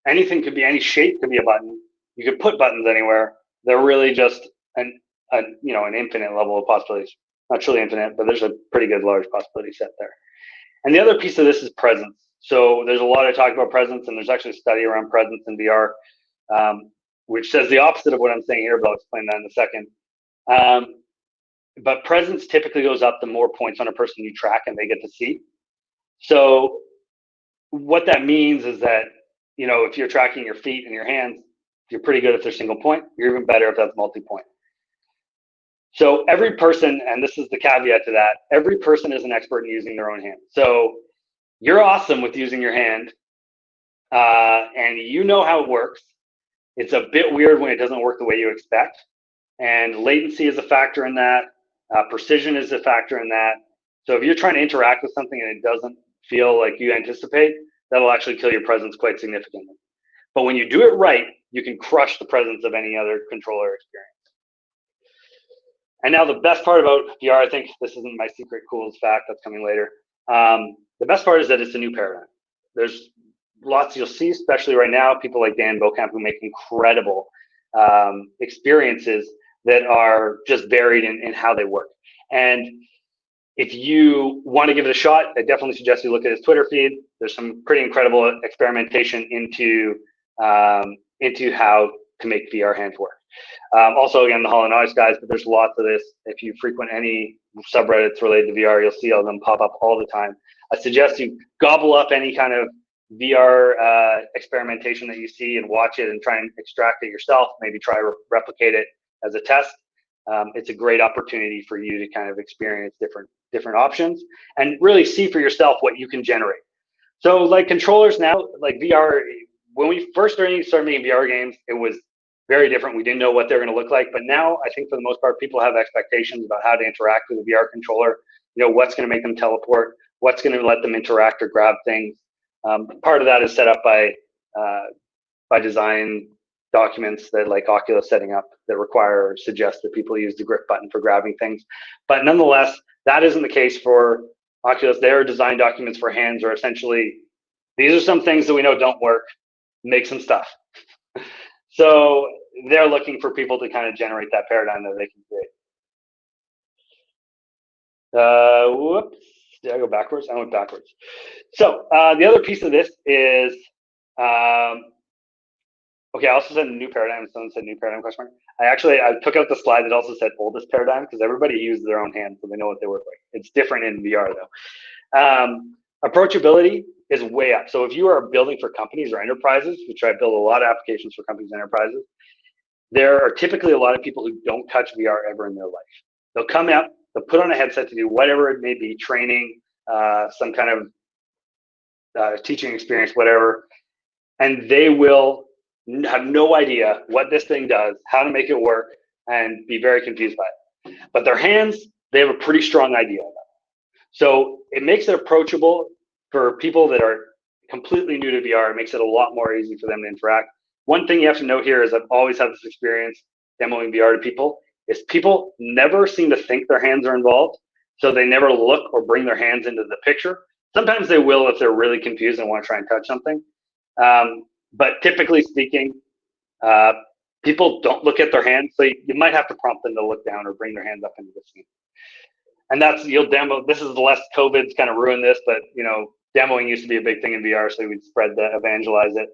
Anything could be, any shape could be a button. You could put buttons anywhere. They're really just an infinite level of possibilities. Not truly infinite, but there's a pretty good large possibility set there. And the other piece of this is presence. So there's a lot of talk about presence, and there's actually a study around presence in VR, which says the opposite of what I'm saying here, but I'll explain that in a second. But presence typically goes up the more points on a person you track and they get to see. So what that means is that, if you're tracking your feet and your hands, you're pretty good if they're single point. You're even better if that's multi-point. So every person, and this is the caveat to that, every person is an expert in using their own hand. So you're awesome with using your hand, and you know how it works. It's a bit weird when it doesn't work the way you expect. And latency is a factor in that. Precision is a factor in that. So if you're trying to interact with something and it doesn't feel like you anticipate, that'll actually kill your presence quite significantly. But when you do it right, you can crush the presence of any other controller experience. And now the best part about VR, I think this isn't my secret coolest fact, that's coming later. The best part is that it's a new paradigm. There's lots you'll see, especially right now, people like Dan Bokamp who make incredible experiences that are just varied in how they work. And if you want to give it a shot, I definitely suggest you look at his Twitter feed. There's some pretty incredible experimentation into how to make VR hands work. Also, again, the holonautics guys, but there's lots of this. If you frequent any subreddits related to VR, you'll see all of them pop up all the time. I suggest you gobble up any kind of VR experimentation that you see and watch it and try and extract it yourself. Maybe try to replicate it as a test. It's a great opportunity for you to kind of experience different different options, and really see for yourself what you can generate. So like controllers now, like VR, when we first started making VR games, it was very different. We didn't know what they're going to look like, but now I think for the most part, people have expectations about how to interact with a VR controller. What's going to make them teleport, what's going to let them interact or grab things. Part of that is set up by design documents that like Oculus setting up that require or suggest that people use the grip button for grabbing things. But nonetheless, that isn't the case for Oculus. Their design documents for hands are essentially, these are some things that we know don't work, make some stuff. So they're looking for people to kind of generate that paradigm that they can create. Whoops, did I go backwards? I went backwards. So the other piece of this is, okay, I also said new paradigm. Someone said new paradigm question mark. I took out the slide that also said oldest paradigm because everybody uses their own hands, so they know what they work like. It's different in VR though. Approachability is way up. So if you are building for companies or enterprises, which I build a lot of applications for companies and enterprises, there are typically a lot of people who don't touch VR ever in their life. They'll come out, they'll put on a headset to do whatever it may be, training, some kind of teaching experience, whatever, and they will have no idea what this thing does, how to make it work, and be very confused by it. But their hands, they have a pretty strong idea of it. So it makes it approachable for people that are completely new to VR. It makes it a lot more easy for them to interact. One thing you have to know here is I've always had this experience demoing VR to people, is people never seem to think their hands are involved. So they never look or bring their hands into the picture. Sometimes they will if they're really confused and want to try and touch something. But typically speaking, people don't look at their hands. So you might have to prompt them to look down or bring their hands up into the scene. And that's, you'll demo, this is less COVID's kind of ruined this, but demoing used to be a big thing in VR, so we'd spread that, evangelize it,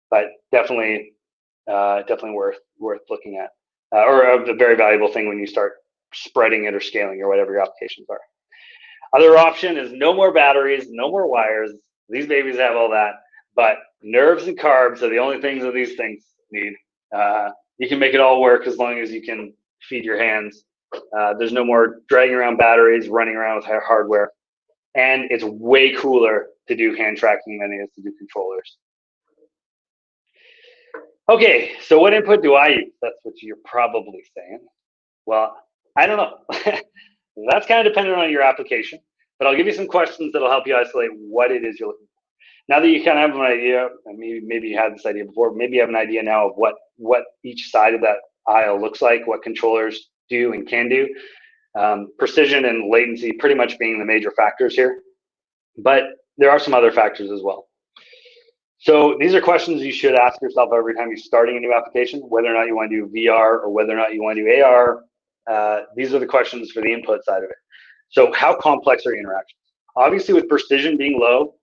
but definitely worth looking at, or a very valuable thing when you start spreading it or scaling or whatever your applications are. Other option is no more batteries, no more wires. These babies have all that, but nerves and carbs are the only things that these things need. You can make it all work as long as you can feed your hands. There's no more dragging around batteries, running around with hardware. And it's way cooler to do hand tracking than it is to do controllers. Okay, so what input do I use? That's what you're probably saying. Well, I don't know. That's kind of dependent on your application, but I'll give you some questions that'll help you isolate what it is you're looking for. Now that you kind of have an idea, and maybe you had this idea before, maybe you have an idea now of what each side of that aisle looks like, what controllers do and can do. Precision and latency pretty much being the major factors here, but there are some other factors as well. So these are questions you should ask yourself every time you're starting a new application, whether or not you want to do VR or whether or not you want to do AR. These are the questions for the input side of it. So how complex are your interactions? Obviously with precision being low,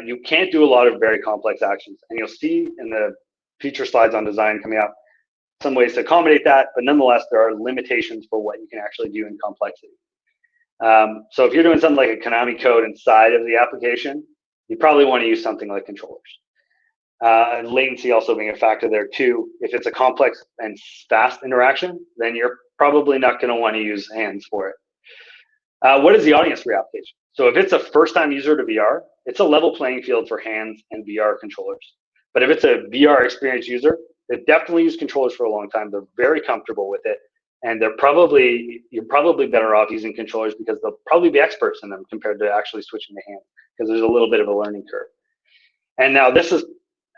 you can't do a lot of very complex actions, and you'll see in the future slides on design coming up some ways to accommodate that, but nonetheless, there are limitations for what you can actually do in complexity. So if you're doing something like a Konami code inside of the application, you probably want to use something like controllers. And latency also being a factor there too. If it's a complex and fast interaction, then you're probably not going to want to use hands for it. What is the audience for your application? So if it's a first-time user to VR, it's a level playing field for hands and VR controllers. But if it's a VR experienced user, they've definitely used controllers for a long time. They're very comfortable with it, and you're probably better off using controllers because they'll probably be experts in them compared to actually switching to hands, because there's a little bit of a learning curve. And now this is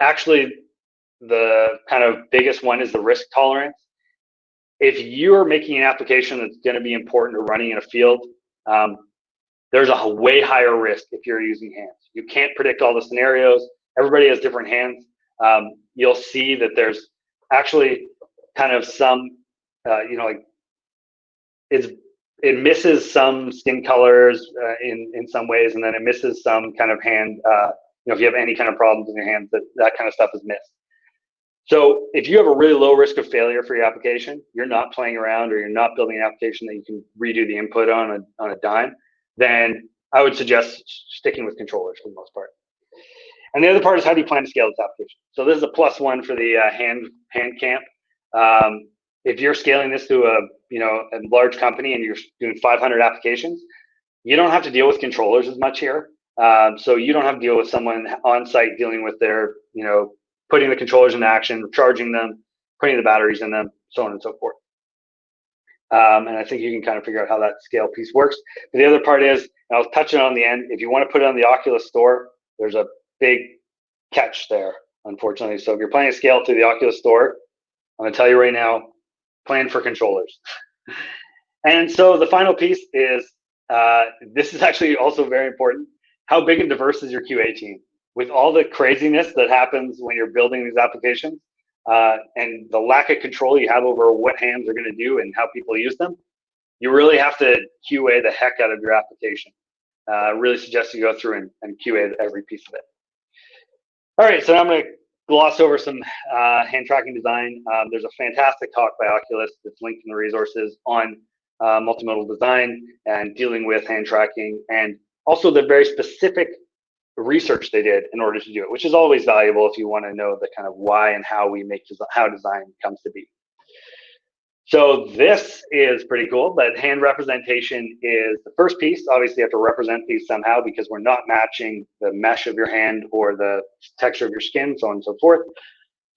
actually the kind of biggest one, is the risk tolerance. If you're making an application that's going to be important or running in a field, there's a way higher risk if you're using hands. You can't predict all the scenarios. Everybody has different hands. You'll see that there's actually kind of some, like it misses some skin colors in some ways, and then it misses some kind of hand. If you have any kind of problems in your hands, that kind of stuff is missed. So if you have a really low risk of failure for your application, you're not playing around, or you're not building an application that you can redo the input on a dime, then I would suggest sticking with controllers for the most part. And the other part is, how do you plan to scale this application? So this is a +1 for the hand camp. If you're scaling this to a large company and you're doing 500 applications, You don't have to deal with controllers as much here. So you don't have to deal with someone on site dealing with their, putting the controllers into action, charging them, putting the batteries in them, so on and so forth. And I think you can kind of figure out how that scale piece works. But the other part is, and I'll touch it on the end, if you want to put it on the Oculus store, there's a big catch there, unfortunately. So if you're planning to scale to the Oculus store, I'm going to tell you right now, plan for controllers. And so the final piece is, this is actually also very important. How big and diverse is your QA team? With all the craziness that happens when you're building these applications, and the lack of control you have over what hands are going to do and how people use them, you really have to QA the heck out of your application. I really suggest you go through and QA every piece of it. All right, so now I'm going to gloss over some hand tracking design. There's a fantastic talk by Oculus that's linked in the resources on multimodal design and dealing with hand tracking, and also the very specific research they did in order to do it, which is always valuable if you want to know the kind of why and how we make how design comes to be. So this is pretty cool, but hand representation is the first piece. Obviously, you have to represent these somehow because we're not matching the mesh of your hand or the texture of your skin, so on and so forth.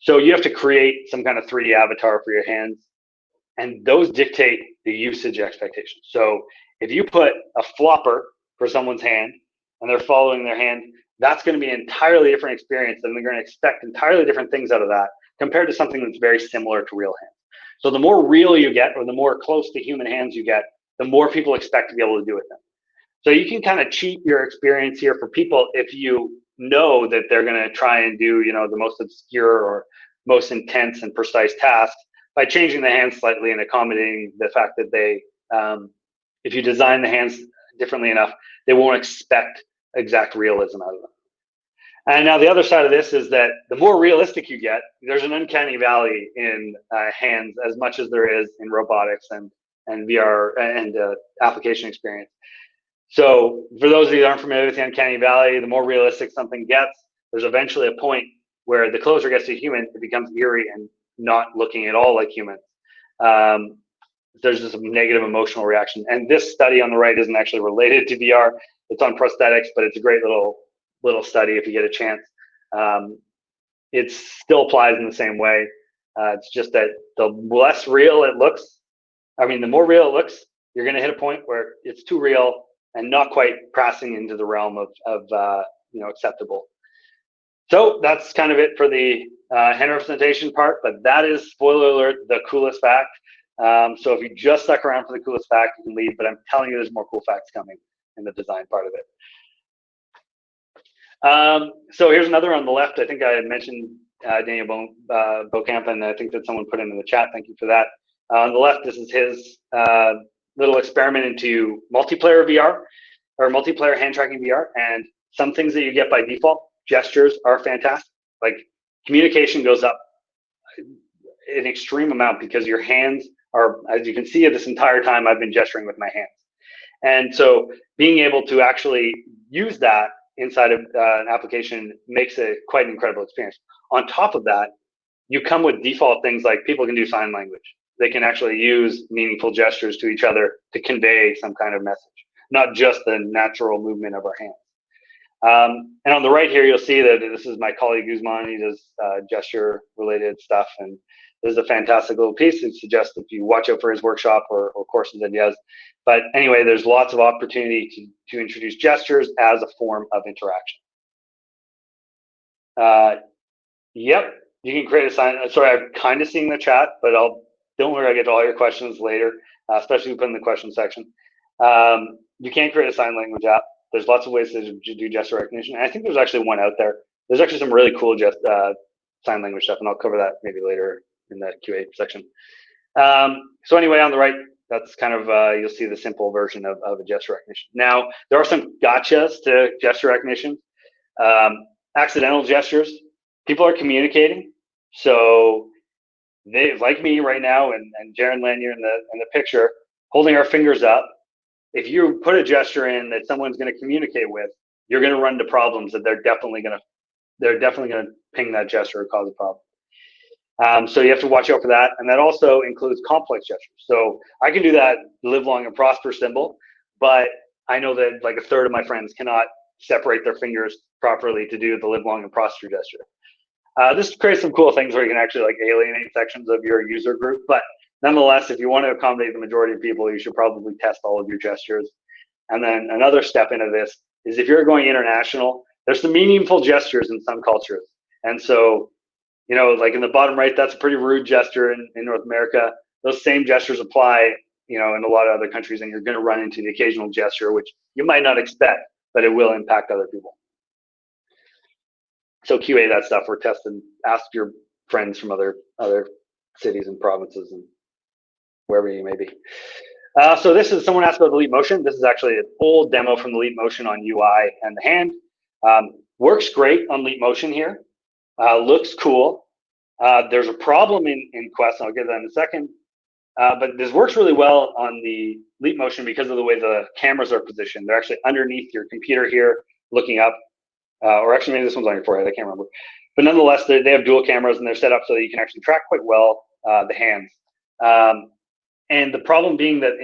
So you have to create some kind of 3D avatar for your hands, and those dictate the usage expectations. So if you put a flopper for someone's hand and they're following their hand, that's going to be an entirely different experience, and they're going to expect entirely different things out of that compared to something that's very similar to real hands. So the more real you get, or the more close to human hands you get, the more people expect to be able to do with them. So you can kind of cheat your experience here for people if you know that they're going to try and do, the most obscure or most intense and precise tasks by changing the hands slightly and accommodating the fact that they, if you design the hands differently enough, they won't expect exact realism out of them. And now the other side of this is that the more realistic you get, there's an uncanny valley in hands as much as there is in robotics and VR and application experience. So for those of you that aren't familiar with the uncanny valley, the more realistic something gets, there's eventually a point where the closer it gets to human, it becomes eerie and not looking at all like humans. There's just a negative emotional reaction. And this study on the right isn't actually related to VR. It's on prosthetics, but it's a great little study if you get a chance. It still applies in the same way. It's just that the less real it looks, the more real it looks, you're going to hit a point where it's too real and not quite passing into the realm of acceptable. So that's kind of it for the hand representation part, but that is, spoiler alert, the coolest fact. So if you just stuck around for the coolest fact, you can leave, but I'm telling you there's more cool facts coming in the design part of it. So here's another on the left. I think I had mentioned Daniel Beaucamp, and I think that someone put it in the chat. Thank you for that. On the left, this is his little experiment into multiplayer VR or multiplayer hand tracking VR. And some things that you get by default, gestures are fantastic. Like communication goes up an extreme amount because your hands are, as you can see, this entire time I've been gesturing with my hands. And so being able to actually use that inside of an application makes it quite an incredible experience. On top of that, you come with default things like people can do sign language. They can actually use meaningful gestures to each other to convey some kind of message, not just the natural movement of our hands. And on the right here, you'll see that this is my colleague Guzman. He does gesture-related stuff, and this is a fantastic little piece. It suggests if you watch out for his workshop or courses that he has. But anyway, there's lots of opportunity to introduce gestures as a form of interaction. Yep, you can create a sign. Sorry, I'm kind of seeing the chat, but don't worry, I'll get to all your questions later, especially if you put in the question section. You can create a sign language app. There's lots of ways to do gesture recognition. And I think there's actually one out there. There's actually some really cool sign language stuff, and I'll cover that maybe later in the QA section. So anyway, on the right, that's kind of, you'll see the simple version of a gesture recognition. Now, there are some gotchas to gesture recognition. Accidental gestures. People are communicating. So they, like me right now, and Jaron Lanier in the picture, holding our fingers up. If you put a gesture in that someone's going to communicate with, you're going to run into problems that they're definitely going to ping that gesture or cause a problem. So you have to watch out for that. And that also includes complex gestures. So I can do that live long and prosper symbol, but I know that like a third of my friends cannot separate their fingers properly to do the live long and prosper gesture. This creates some cool things where you can actually like alienate sections of your user group, but nonetheless, if you want to accommodate the majority of people, you should probably test all of your gestures. And then another step into this is if you're going international, there's some meaningful gestures in some cultures. And so, like in the bottom right, that's a pretty rude gesture in North America. Those same gestures apply, in a lot of other countries, and you're going to run into the occasional gesture, which you might not expect, but it will impact other people. So QA that stuff. We're testing. Ask your friends from other cities and provinces and wherever you may be. So this is someone asked about the Leap Motion. This is actually an old demo from the Leap Motion on UI and the hand. Works great on Leap Motion here. Looks cool. There's a problem in Quest, and I'll get that in a second. But this works really well on the Leap Motion because of the way the cameras are positioned. They're actually underneath your computer here, looking up. Or actually, maybe this one's on your forehead. I can't remember. But nonetheless, they have dual cameras, and they're set up so that you can actually track quite well the hands. And the problem being that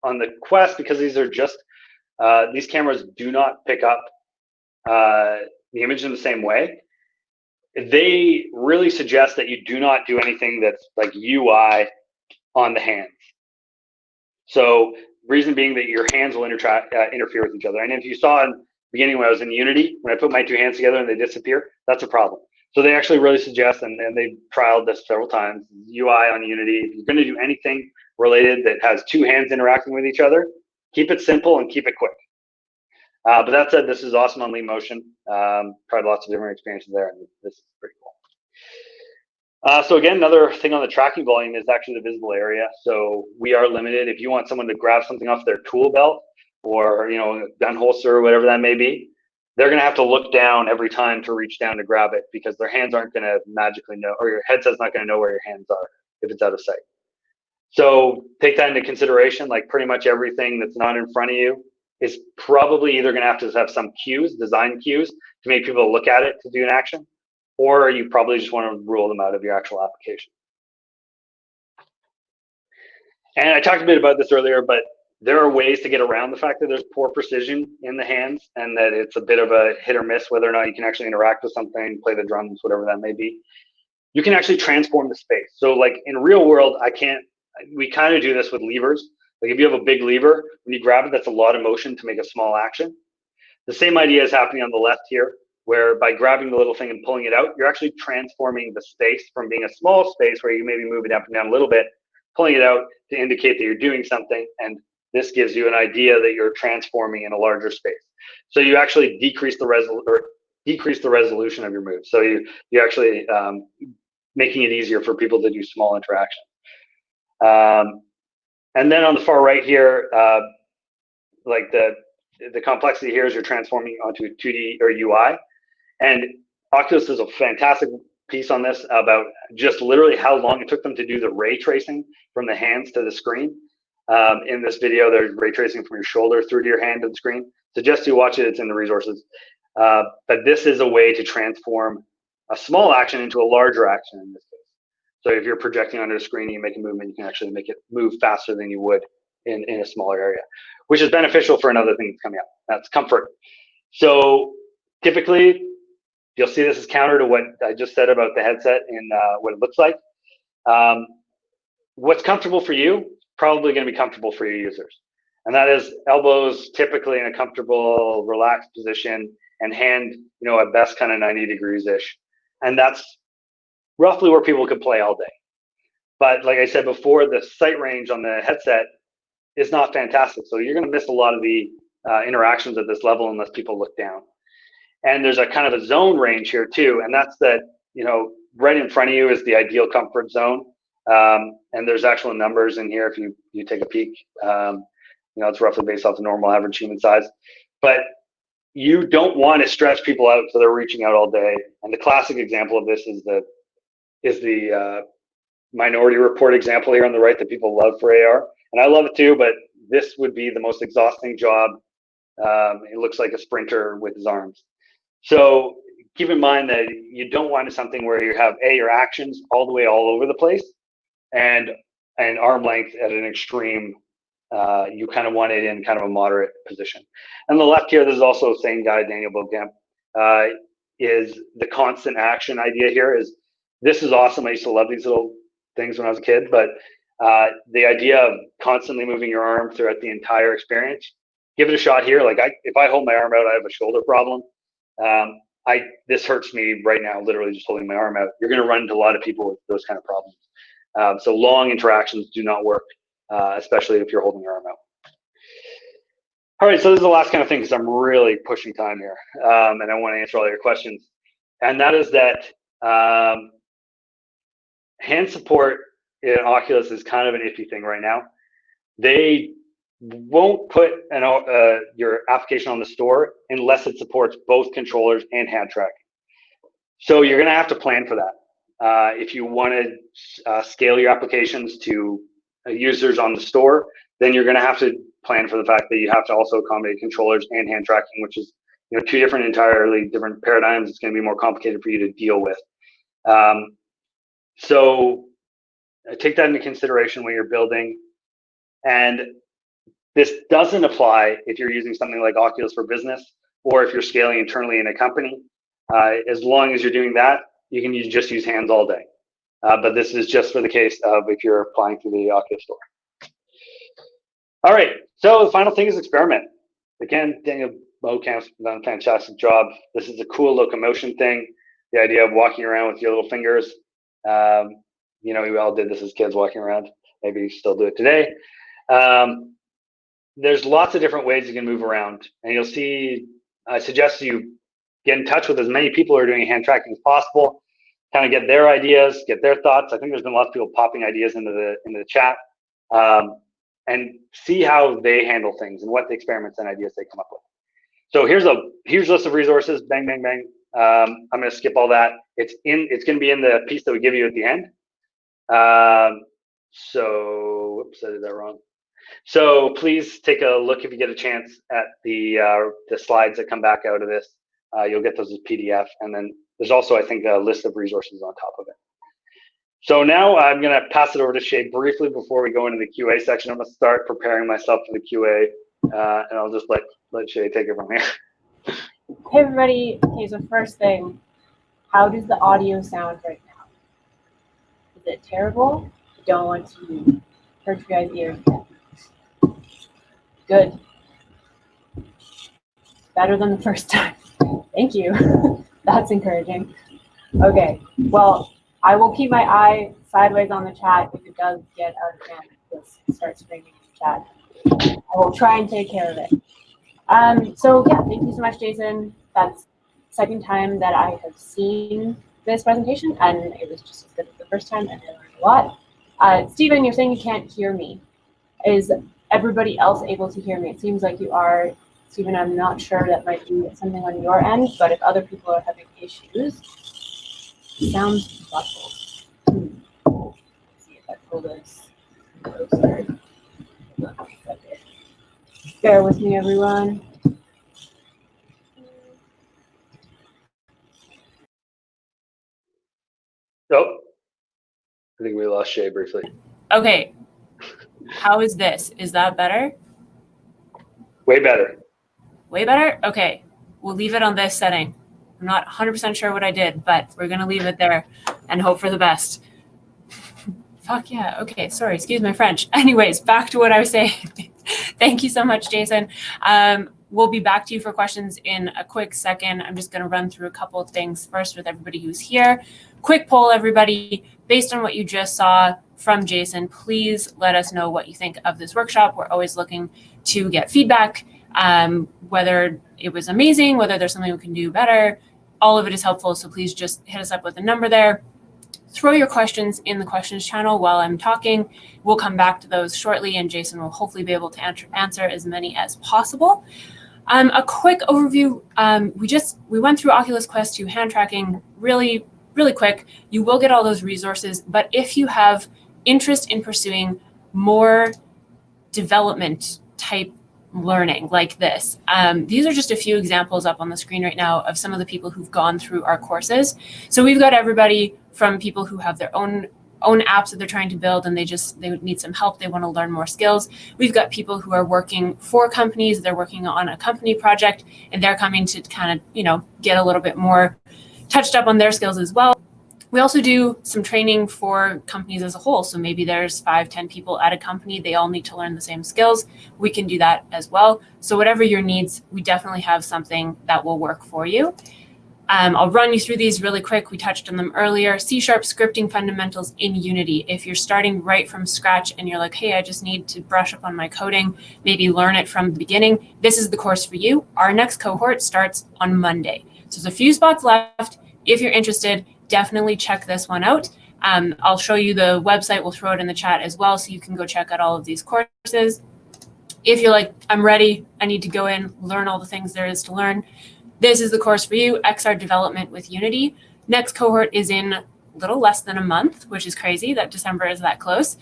on the Quest, because these are just these cameras do not pick up the image in the same way. They really suggest that you do not do anything that's like UI on the hands. So reason being that your hands will interfere with each other. And if you saw in the beginning when I was in Unity, when I put my two hands together and they disappear, that's a problem. So they actually really suggest, and they've trialed this several times, UI on Unity. If you're going to do anything related that has two hands interacting with each other, keep it simple and keep it quick. But that said, this is awesome on Leap Motion. Tried lots of different experiences there, and this is pretty cool. So again, another thing on the tracking volume is actually the visible area. So we are limited. If you want someone to grab something off their tool belt or gun holster or whatever that may be, they're going to have to look down every time to reach down to grab it because their hands aren't going to magically know, or your headset's not going to know where your hands are if it's out of sight. So take that into consideration. Like pretty much everything that's not in front of you is probably either going to have some cues, design cues, to make people look at it to do an action, or you probably just want to rule them out of your actual application. And I talked a bit about this earlier, but there are ways to get around the fact that there's poor precision in the hands and that it's a bit of a hit or miss whether or not you can actually interact with something, play the drums, whatever that may be. You can actually transform the space. So like in real world, we kind of do this with levers. Like if you have a big lever, when you grab it, that's a lot of motion to make a small action. The same idea is happening on the left here, where by grabbing the little thing and pulling it out, you're actually transforming the space from being a small space where you maybe move it up and down a little bit, pulling it out to indicate that you're doing something. And this gives you an idea that you're transforming in a larger space. So you actually decrease the resolution of your move. So you actually making it easier for people to do small interactions. And then on the far right here, like the complexity here is you're transforming onto a 2D or UI. And Oculus is a fantastic piece on this about just literally how long it took them to do the ray tracing from the hands to the screen. In this video, there's ray tracing from your shoulder through to your hand to the screen. Suggest you watch it, it's in the resources. But this is a way to transform a small action into a larger action in this case. So if you're projecting onto a screen and you make a movement, you can actually make it move faster than you would in a smaller area, which is beneficial for another thing that's coming up. That's comfort. So typically, you'll see this is counter to what I just said about the headset and what it looks like. What's comfortable for you, probably going to be comfortable for your users. And that is elbows typically in a comfortable, relaxed position and hand, at best kind of 90 degrees-ish. And that's roughly where people could play all day. But like I said before, the sight range on the headset is not fantastic. So you're going to miss a lot of the interactions at this level unless people look down. And there's a kind of a zone range here too. And that's that, right in front of you is the ideal comfort zone. And there's actual numbers in here if you take a peek. It's roughly based off the normal average human size. But you don't want to stretch people out so they're reaching out all day. And the classic example of this is the Minority Report example here on the right that people love for AR. And I love it too, but this would be the most exhausting job. It looks like a sprinter with his arms. So keep in mind that you don't want something where you have your actions all the way all over the place and arm length at an extreme you kind of want it in kind of a moderate position. And the left here, this is also the same guy, Daniel Bokamp, is the constant action idea here is, this is awesome. I used to love these little things when I was a kid, but the idea of constantly moving your arm throughout the entire experience, give it a shot here. Like if I hold my arm out, I have a shoulder problem. This hurts me right now, literally just holding my arm out. You're going to run into a lot of people with those kind of problems. So long interactions do not work, especially if you're holding your arm out. All right, so this is the last kind of thing, because I'm really pushing time here, and I want to answer all your questions. And that is that hand support in Oculus is kind of an iffy thing right now. They won't put your application on the store unless it supports both controllers and hand tracking. So you're going to have to plan for that. If you want to scale your applications to users on the store, then you're going to have to plan for the fact that you have to also accommodate controllers and hand tracking, which is two entirely different paradigms. It's going to be more complicated for you to deal with. So take that into consideration when you're building. And this doesn't apply if you're using something like Oculus for Business, or if you're scaling internally in a company. As long as you're doing that, you can just use hands all day. But this is just for the case of if you're applying through the Oculus store. All right, so the final thing is experiment. Again, Daniel Bokamp's done a fantastic job. This is a cool locomotion thing. The idea of walking around with your little fingers. We all did this as kids, walking around. Maybe you still do it today. There's lots of different ways you can move around, and you'll see, I suggest you get in touch with as many people who are doing hand tracking as possible, kind of get their ideas, get their thoughts. I think there's been lots of people popping ideas into the chat, and see how they handle things and what the experiments and ideas they come up with. So here's a huge list of resources, bang, bang, bang. I'm going to skip all that. It's going to be in the piece that we give you at the end. So, whoops, I did that wrong. So please take a look if you get a chance at the slides that come back out of this. You'll get those as PDF, and then there's also, I think, a list of resources on top of it. So now I'm going to pass it over to Shay briefly before we go into the QA section. I'm going to start preparing myself for the QA, and I'll just let Shay take it from here. Hey everybody. Okay, so first thing, how does the audio sound right now? Is it terrible? I don't want to hurt you guys' ears. Good. Better than the first time. Thank you. That's encouraging. Okay, well, I will keep my eye sideways on the chat. If it does get out of hand, just start screaming in the chat. I will try and take care of it. So yeah, thank you so much, Jason. That's the second time that I have seen this presentation, and it was just as good as the first time, and I learned a lot. Stephen, you're saying you can't hear me. Is everybody else able to hear me? It seems like you are. Stephen, I'm not sure, that might be something on your end, but if other people are having issues, it sounds muffled. Let's see if I pull this closer. Bear with me, everyone. Oh, I think we lost Shay briefly. Okay. How is this? Is that better? Way better. Way better? Okay. We'll leave it on this setting. I'm not 100% sure what I did, but we're going to leave it there and hope for the best. Fuck yeah. Okay. Sorry. Excuse my French. Anyways, back to what I was saying. Thank you so much, Jason. We'll be back to you for questions in a quick second. I'm just going to run through a couple of things first with everybody who's here. Quick poll, everybody. Based on what you just saw from Jason, please let us know what you think of this workshop. We're always looking to get feedback, whether it was amazing, whether there's something we can do better. All of it is helpful, so please just hit us up with a number there. Throw your questions in the questions channel while I'm talking. We'll come back to those shortly, and Jason will hopefully be able to answer as many as possible. A quick overview. We went through Oculus Quest 2 hand tracking really quick. You will get all those resources, but if you have interest in pursuing more development type learning like this, these are just a few examples up on the screen right now of some of the people who've gone through our courses. So we've got everybody from people who have their own own apps that they're trying to build and they need some help. They want to learn more skills. We've got people who are working for companies. They're working on a company project and they're coming to kind of, get a little bit more touched up on their skills as well. We also do some training for companies as a whole. So maybe there's 5-10 people at a company. They all need to learn the same skills. We can do that as well. So whatever your needs, we definitely have something that will work for you. I'll run you through these really quick. We touched on them earlier. C# scripting fundamentals in Unity. If you're starting right from scratch and you're like, hey, I just need to brush up on my coding, maybe learn it from the beginning, this is the course for you. Our next cohort starts on Monday. So there's a few spots left. If you're interested, definitely check this one out. I'll show you the website. We'll throw it in the chat as well, so you can go check out all of these courses. If you're like, I'm ready, I need to go in, learn all the things there is to learn, this is the course for you, XR development with Unity. Next cohort is in a little less than a month, which is crazy that December is that close.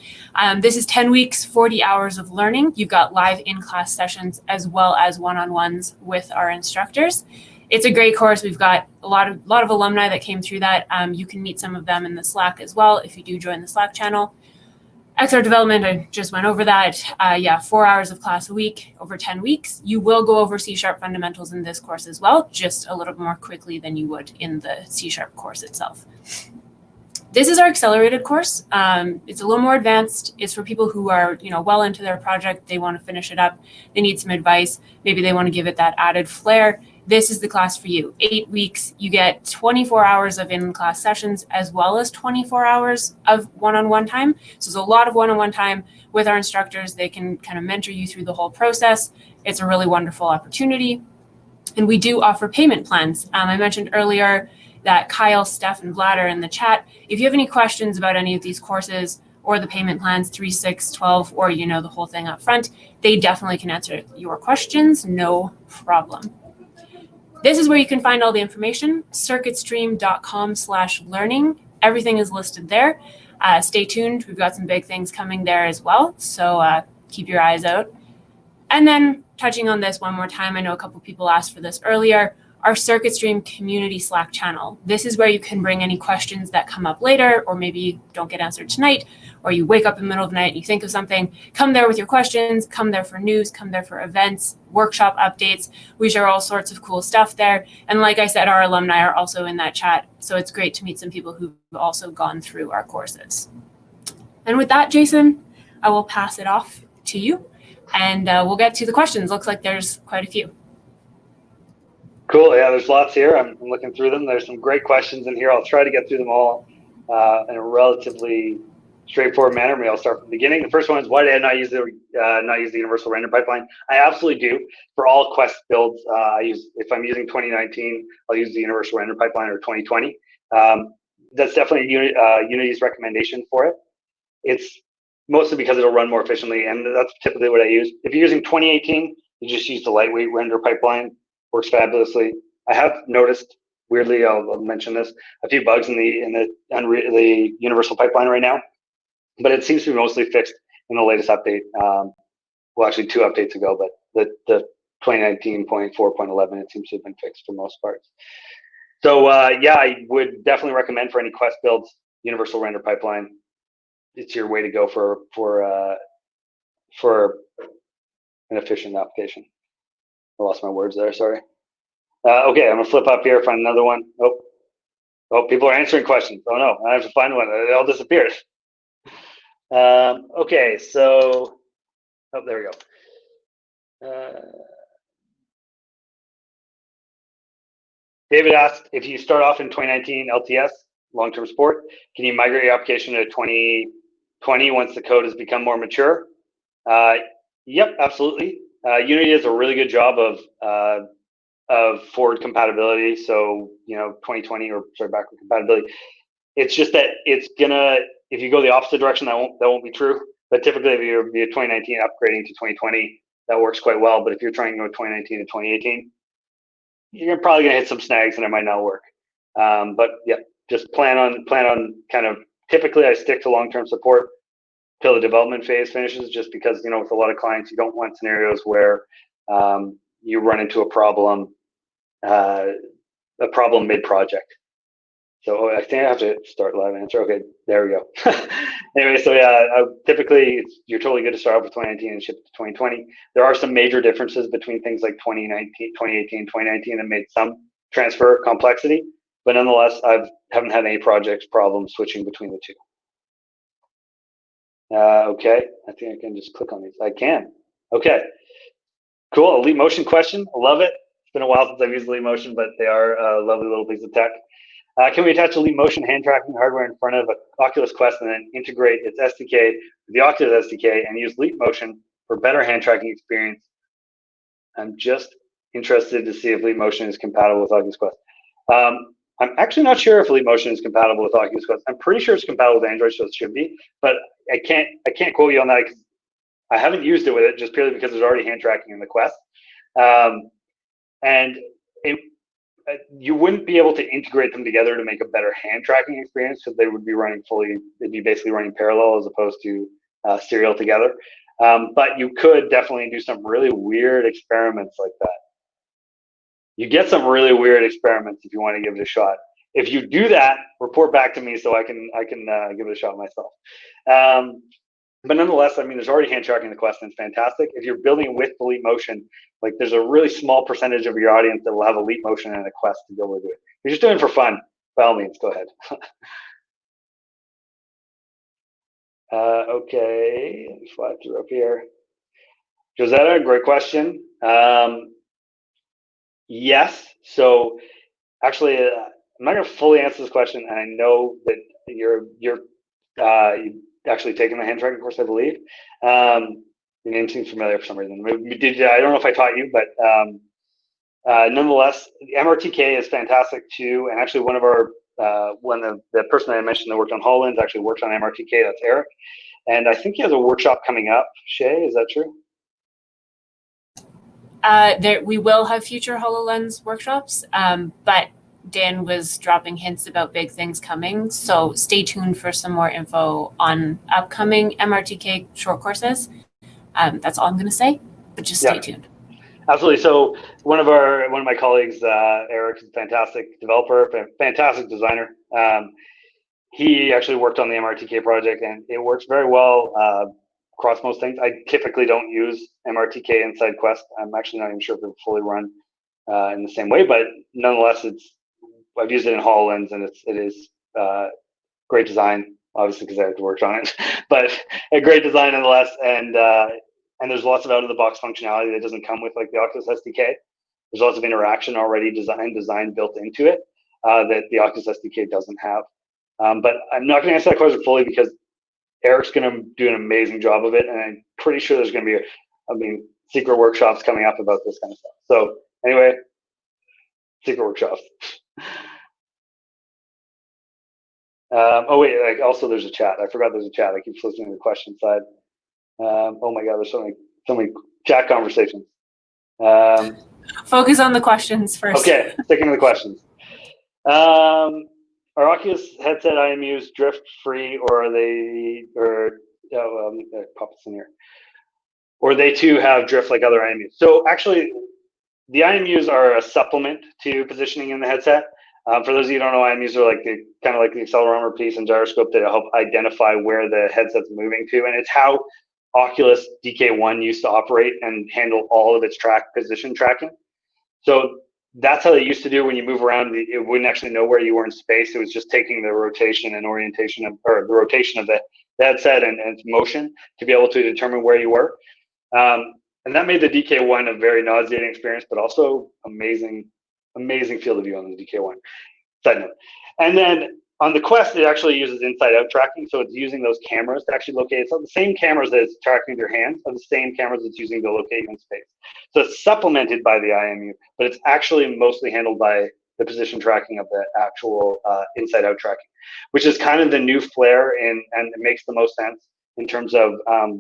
This is 10 weeks, 40 hours of learning. You've got live in-class sessions as well as one-on-ones with our instructors. It's a great course. We've got a lot of alumni that came through that. You can meet some of them in the Slack as well if you do join the Slack channel. XR development, I just went over that. 4 hours of class a week over 10 weeks. You will go over C# fundamentals in this course as well, just a little more quickly than you would in the C# course itself. This is our accelerated course. It's a little more advanced. It's for people who are, well into their project. They want to finish it up. They need some advice. Maybe they want to give it that added flair. This is the class for you. 8 weeks, you get 24 hours of in-class sessions as well as 24 hours of one-on-one time. So there's a lot of one-on-one time with our instructors. They can kind of mentor you through the whole process. It's a really wonderful opportunity. And we do offer payment plans. I mentioned earlier that Kyle, Steph, and Vlad are in the chat. If you have any questions about any of these courses or the payment plans 3, 6, 12, or the whole thing up front, they definitely can answer your questions, no problem. This is where you can find all the information, circuitstream.com/learning. Everything is listed there. Stay tuned. We've got some big things coming there as well. So keep your eyes out. And then touching on this one more time, I know a couple people asked for this earlier, our CircuitStream community Slack channel. This is where you can bring any questions that come up later, or maybe don't get answered tonight, or you wake up in the middle of the night and you think of something. Come there with your questions, come there for news, come there for events, workshop updates. We share all sorts of cool stuff there. And like I said, our alumni are also in that chat. So it's great to meet some people who've also gone through our courses. And with that, Jason, I will pass it off to you and we'll get to the questions. Looks like there's quite a few. Cool. Yeah, there's lots here. I'm looking through them. There's some great questions in here. I'll try to get through them all in a relatively straightforward manner. Maybe I'll start from the beginning. The first one is, why did I not use the universal render pipeline? I absolutely do. For all Quest builds, if I'm using 2019, I'll use the universal render pipeline, or 2020. That's definitely Unity's recommendation for it. It's mostly because it'll run more efficiently, and that's typically what I use. If you're using 2018, you just use the lightweight render pipeline. Works fabulously. I have noticed, weirdly, I'll mention this, a few bugs in the universal pipeline right now, but it seems to be mostly fixed in the latest update. Well, actually 2 updates ago, but the 2019.4.11, it seems to have been fixed for most parts. So yeah, I would definitely recommend for any Quest builds, universal render pipeline. It's your way to go for an efficient application. I lost my words there, sorry. Okay, I'm gonna flip up here, find another one. Oh, people are answering questions. Oh no, I have to find one. They all disappeared. Okay, so, there we go. David asked, if you start off in 2019 LTS, long-term support, can you migrate your application to 2020 once the code has become more mature? Yep, absolutely. Unity does a really good job of forward compatibility. So 2020 or backward compatibility. It's just that it's gonna, if you go the opposite direction, that won't be true. But typically, if you're 2019 upgrading to 2020, that works quite well. But if you're trying to go 2019 to 2018, you're probably gonna hit some snags and it might not work. But yeah, just plan on kind of. Typically, I stick to long-term support till the development phase finishes, just because with a lot of clients, you don't want scenarios where you run into a problem mid-project. So I think I have to start live answer. Okay, there we go. Anyway, so yeah, typically you're totally good to start off with 2019 and ship to 2020. There are some major differences between things like 2019, 2018, 2019 that made some transfer complexity, but nonetheless, haven't had any projects problems switching between the two. Okay, I think I can just click on these. I can. Okay, cool. A Leap Motion question. I love it. It's been a while since I've used Leap Motion, but they are a lovely little piece of tech. Can we attach a Leap Motion hand tracking hardware in front of an Oculus Quest and then integrate its SDK with the Oculus SDK and use Leap Motion for better hand tracking experience? I'm just interested to see if Leap Motion is compatible with Oculus Quest. I'm actually not sure if Leap Motion is compatible with Oculus Quest. I'm pretty sure it's compatible with Android, so it should be. But I can't quote you on that because I haven't used it with it just purely because there's already hand tracking in the Quest, and you wouldn't be able to integrate them together to make a better hand tracking experience because they would be running fully. They'd be basically running parallel as opposed to serial together. But you could definitely do some really weird experiments like that. You get some really weird experiments if you want to give it a shot. If you do that, report back to me so I can give it a shot myself. But nonetheless, I mean, there's already hand tracking in the Quest, and it's fantastic. If you're building with the Leap Motion, like there's a really small percentage of your audience that will have a Leap Motion and a Quest to be able to do it. If you're just doing it for fun, by all means, go ahead. Okay, let me fly through up here. Josetta, great question. Yes. So actually, I'm not going to fully answer this question, and I know that you're actually taking the hand tracking course, I believe. Your name seems familiar for some reason. I don't know if I taught you, but nonetheless, the MRTK is fantastic too. And actually, the person I mentioned that worked on HoloLens actually works on MRTK. That's Eric, and I think he has a workshop coming up. Shay, is that true? We will have future HoloLens workshops, but Dan was dropping hints about big things coming. So stay tuned for some more info on upcoming MRTK short courses. That's all I'm going to say, but just stay tuned. Absolutely. So one of my colleagues, Eric, is a fantastic developer, fantastic designer. He actually worked on the MRTK project, and it works very well across most things. I typically don't use MRTK inside Quest. I'm actually not even sure if it will fully run in the same way, but nonetheless, I've used it in HoloLens, and it is great design, obviously because I have to work on it, but a great design nonetheless. And there's lots of out-of-the-box functionality that doesn't come with like the Oculus SDK. There's lots of interaction already design built into it that the Oculus SDK doesn't have. But I'm not going to answer that question fully because Eric's going to do an amazing job of it, and I'm pretty sure there's going to be secret workshops coming up about this kind of stuff. So anyway, secret workshops. Oh wait, also there's a chat. I forgot there's a chat. I keep listening to the question side. Oh my God, there's so many chat conversations. Focus on the questions first. Okay, sticking to the questions. Are Oculus headset IMUs drift free, or are they, pop this in here, or they too have drift like other IMUs? So actually, the IMUs are a supplement to positioning in the headset. For those of you who don't know, IMUs are kind of like the accelerometer piece and gyroscope that help identify where the headset's moving to, and it's how Oculus DK1 used to operate and handle all of its position tracking. So that's how they used to do when you move around. It wouldn't actually know where you were in space. It was just taking the rotation and orientation the rotation of the headset and its motion to be able to determine where you were. And that made the DK1 a very nauseating experience, but also amazing field of view on the DK1. Side note. And then on the Quest, it actually uses inside-out tracking, so it's using those cameras to actually locate. So the same cameras that it's tracking with your hands are the same cameras it's using to locate you in space. So it's supplemented by the IMU, but it's actually mostly handled by the position tracking of the actual inside-out tracking, which is kind of the new flair, and it makes the most sense in terms of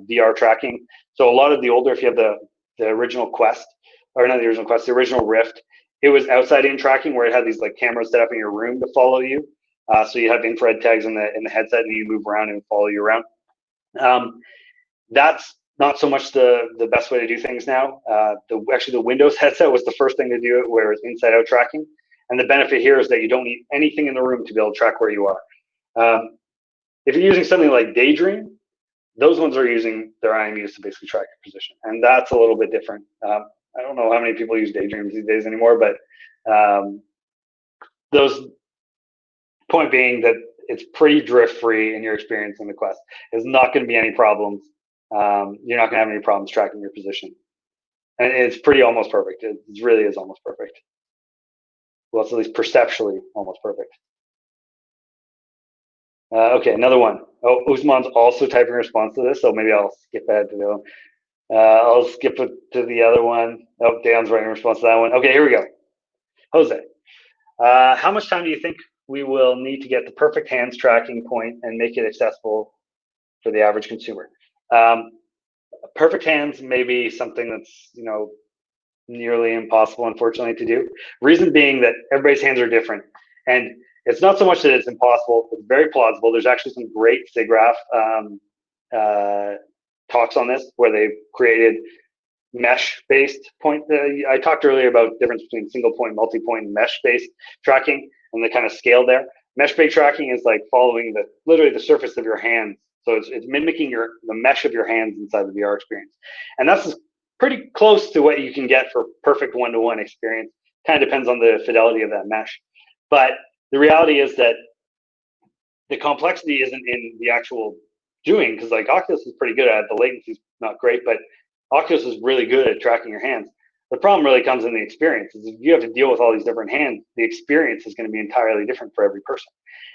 VR tracking. So a lot of the older, if you have the original Quest, or not the original Quest, the original Rift, it was outside-in tracking where it had these like cameras set up in your room to follow you. So you have infrared tags in the headset, and you move around and follow you around. That's not so much the best way to do things now. Actually, the Windows headset was the first thing to do it, where it's inside-out tracking, And the benefit here is that you don't need anything in the room to be able to track where you are. If you're using something like Daydream, those ones are using their IMUs to basically track your position. And that's a little bit different. I don't know how many people use Daydreams these days anymore, but those point being that it's pretty drift free in your experience in the Quest. There's not going to be any problems. You're not going to have any problems tracking your position. And it's pretty almost perfect. It really is almost perfect. Well, it's at least perceptually almost perfect. Okay, another one. Oh, Usman's also typing a response to this, so maybe I'll skip ahead to the other one. I'll skip it to the other one. Oh, Dan's writing a response to that one. Okay, here we go. Jose, how much time do you think we will need to get the perfect hands tracking point and make it accessible for the average consumer? Perfect hands may be something that's, you know, nearly impossible, unfortunately, to do. Reason being that everybody's hands are different. And it's not so much that it's impossible, it's very plausible. There's actually some great SIGGRAPH talks on this where they've created mesh-based point. I talked earlier about the difference between single point, multi-point, and mesh-based tracking and the kind of scale there. Mesh-based tracking is like following literally the surface of your hands. So it's mimicking the mesh of your hands inside the VR experience. And that's pretty close to what you can get for perfect one-to-one experience. Kind of depends on the fidelity of that mesh. But the reality is that the complexity isn't in the actual doing, because like Oculus is pretty good at it. The latency is not great, but Oculus is really good at tracking your hands. The problem really comes in the experience. Is if you have to deal with all these different hands, the experience is going to be entirely different for every person.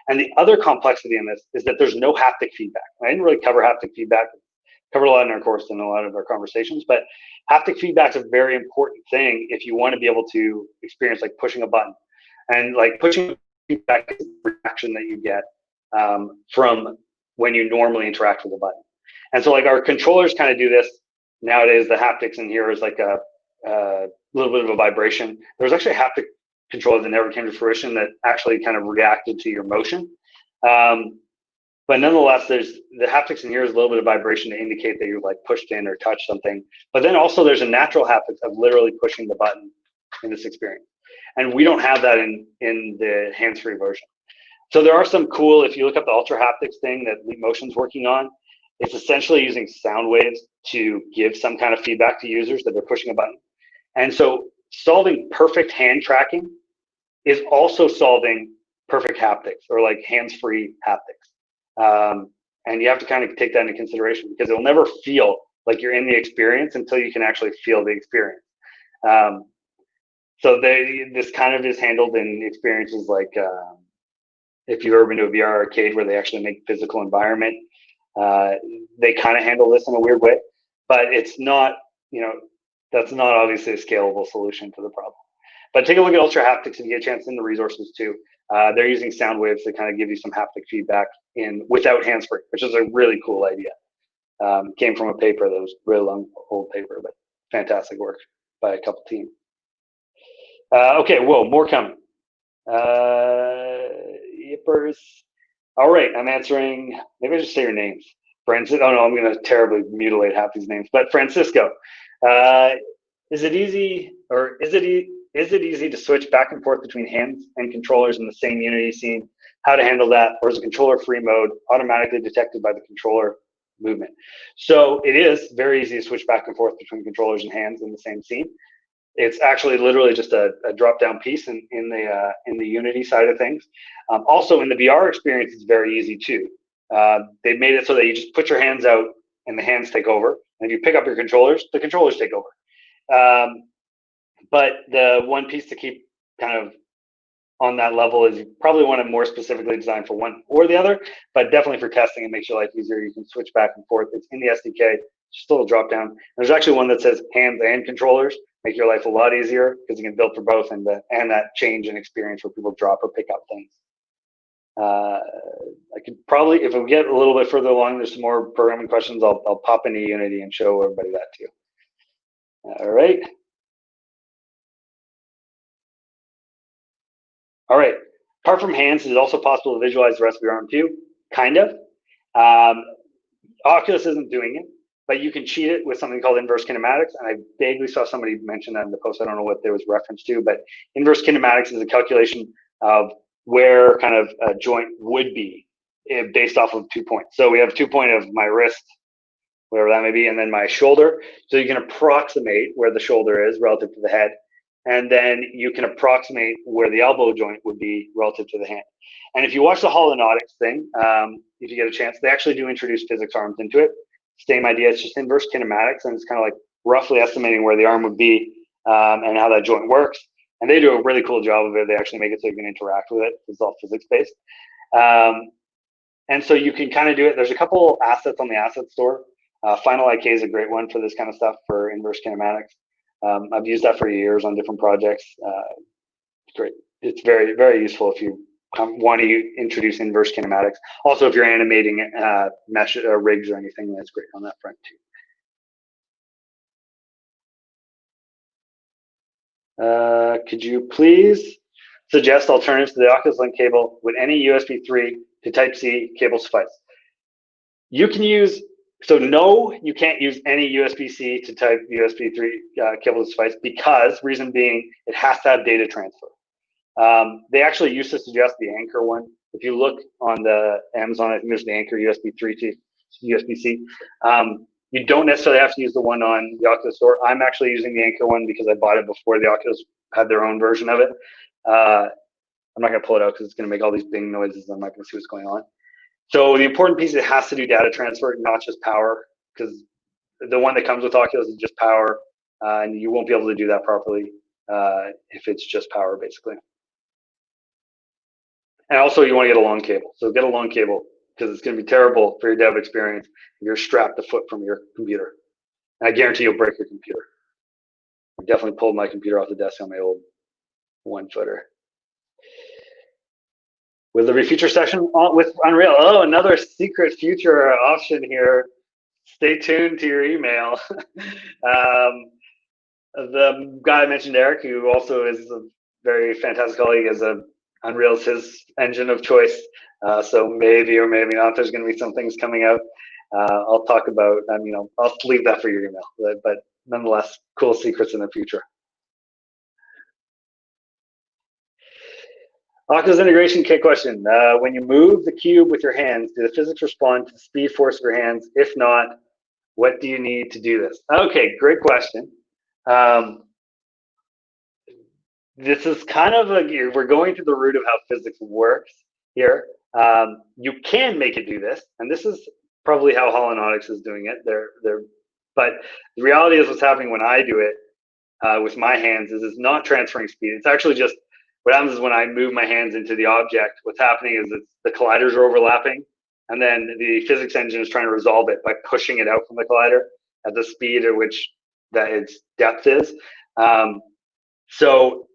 And the other complexity in this is that there's no haptic feedback. I didn't really cover haptic feedback. Covered a lot in our course and a lot of our conversations, but haptic feedback is a very important thing if you want to be able to experience like pushing a button. And like pushing feedback is the reaction that you get from when you normally interact with a button. And so like our controllers kind of do this nowadays. The haptics in here is like a little bit of a vibration. There's actually a haptic controller that never came to fruition that actually kind of reacted to your motion. But nonetheless, there's the haptics in here is a little bit of vibration to indicate that you've like pushed in or touched something. But then also there's a natural haptics of literally pushing the button in this experience. And we don't have that in the hands-free version. So there are some cool, if you look up the ultra haptics thing that Leap Motion's working on, it's essentially using sound waves to give some kind of feedback to users that they're pushing a button. And so solving perfect hand tracking is also solving perfect haptics or like hands-free haptics. And you have to kind of take that into consideration because it'll never feel like you're in the experience until you can actually feel the experience. So this kind of is handled in experiences like if you've ever been to a VR arcade where they actually make physical environment, they kind of handle this in a weird way, but it's not, you know, that's not obviously a scalable solution to the problem. But take a look at Ultra Haptics if you get a chance in the resources too. They're using sound waves to kind of give you some haptic feedback without hands-free, which is a really cool idea. Came from a paper that was a really long, old paper, but fantastic work by a couple teams. Okay, whoa, more coming. Yippers. All right, I'm answering, maybe I just say your names. Francis, oh no, I'm gonna terribly mutilate half these names, but Francisco, is it easy to switch back and forth between hands and controllers in the same Unity scene? How to handle that, or is a controller free mode automatically detected by the controller movement? So it is very easy to switch back and forth between controllers and hands in the same scene. It's actually literally just a drop-down piece in the Unity side of things. Also, in the VR experience, it's very easy too. They've made it so that you just put your hands out and the hands take over. And if you pick up your controllers, the controllers take over. But the one piece to keep kind of on that level is you probably want it more specifically designed for one or the other, but definitely for testing, it makes your life easier. You can switch back and forth. It's in the SDK, just a little drop down. There's actually one that says hands and controllers, make your life a lot easier because you can build for both and that change in experience where people drop or pick up things. I could probably, if we get a little bit further along, there's some more programming questions, I'll pop into Unity and show everybody that too. All right. All right. Apart from hands, is it also possible to visualize the rest of your arm too? Kind of. Oculus isn't doing it. but you can cheat it with something called inverse kinematics. And I vaguely saw somebody mention that in the post. I don't know what there was reference to, but inverse kinematics is a calculation of where kind of a joint would be based off of 2 points. So we have 2 point of my wrist, whatever that may be, and then my shoulder. So you can approximate where the shoulder is relative to the head. And then you can approximate where the elbow joint would be relative to the hand. And if you watch the holonautics thing, if you get a chance, they actually do introduce physics arms into it. Same idea, it's just inverse kinematics, and it's kind of like roughly estimating where the arm would be and how that joint works. And they do a really cool job of it. They actually make it so you can interact with it. It's all physics-based. And so you can kind of do it. There's a couple assets on the asset store. Final IK is a great one for this kind of stuff for inverse kinematics. I've used that for years on different projects. Great. It's very, very useful if you want to introduce inverse kinematics. Also, if you're animating mesh rigs or anything, that's great on that front too. Could you please suggest alternatives to the Oculus Link cable? Would any USB 3 to Type-C cable suffice? You can use, so no, you can't use any USB-C to Type USB 3 cable to suffice, because reason being, it has to have data transfer. They actually used to suggest the Anchor one. If you look on the Amazon, I think there's the Anchor USB 3 to USB-C. You don't necessarily have to use the one on the Oculus Store. I'm actually using the Anchor one because I bought it before the Oculus had their own version of it. I'm not going to pull it out because it's going to make all these bing noises. I'm not going to see what's going on. So the important piece, it has to do data transfer, not just power, because the one that comes with Oculus is just power, and you won't be able to do that properly if it's just power, basically. And also, you want to get a long cable. So get a long cable, because it's going to be terrible for your dev experience if you're strapped a foot from your computer. And I guarantee you'll break your computer. I definitely pulled my computer off the desk on my old 1-footer. Will there be future session with Unreal? Oh, another secret future option here. Stay tuned to your email. The guy I mentioned, Eric, who also is a very fantastic colleague, is Unreal's his engine of choice. So maybe or maybe not, there's going to be some things coming out. I'll talk about. I'll leave that for your email. But nonetheless, cool secrets in the future. Oculus integration kit question. When you move the cube with your hands, do the physics respond to the speed force of your hands? If not, what do you need to do this? Okay, great question. This is kind of we're going to the root of how physics works here. You can make it do this, and this is probably how holonautics is doing it. But the reality is what's happening when I do it with my hands is it's not transferring speed. It's actually just, what happens is when I move my hands into the object, what's happening is the colliders are overlapping, and then the physics engine is trying to resolve it by pushing it out from the collider at the speed at which that its depth is. So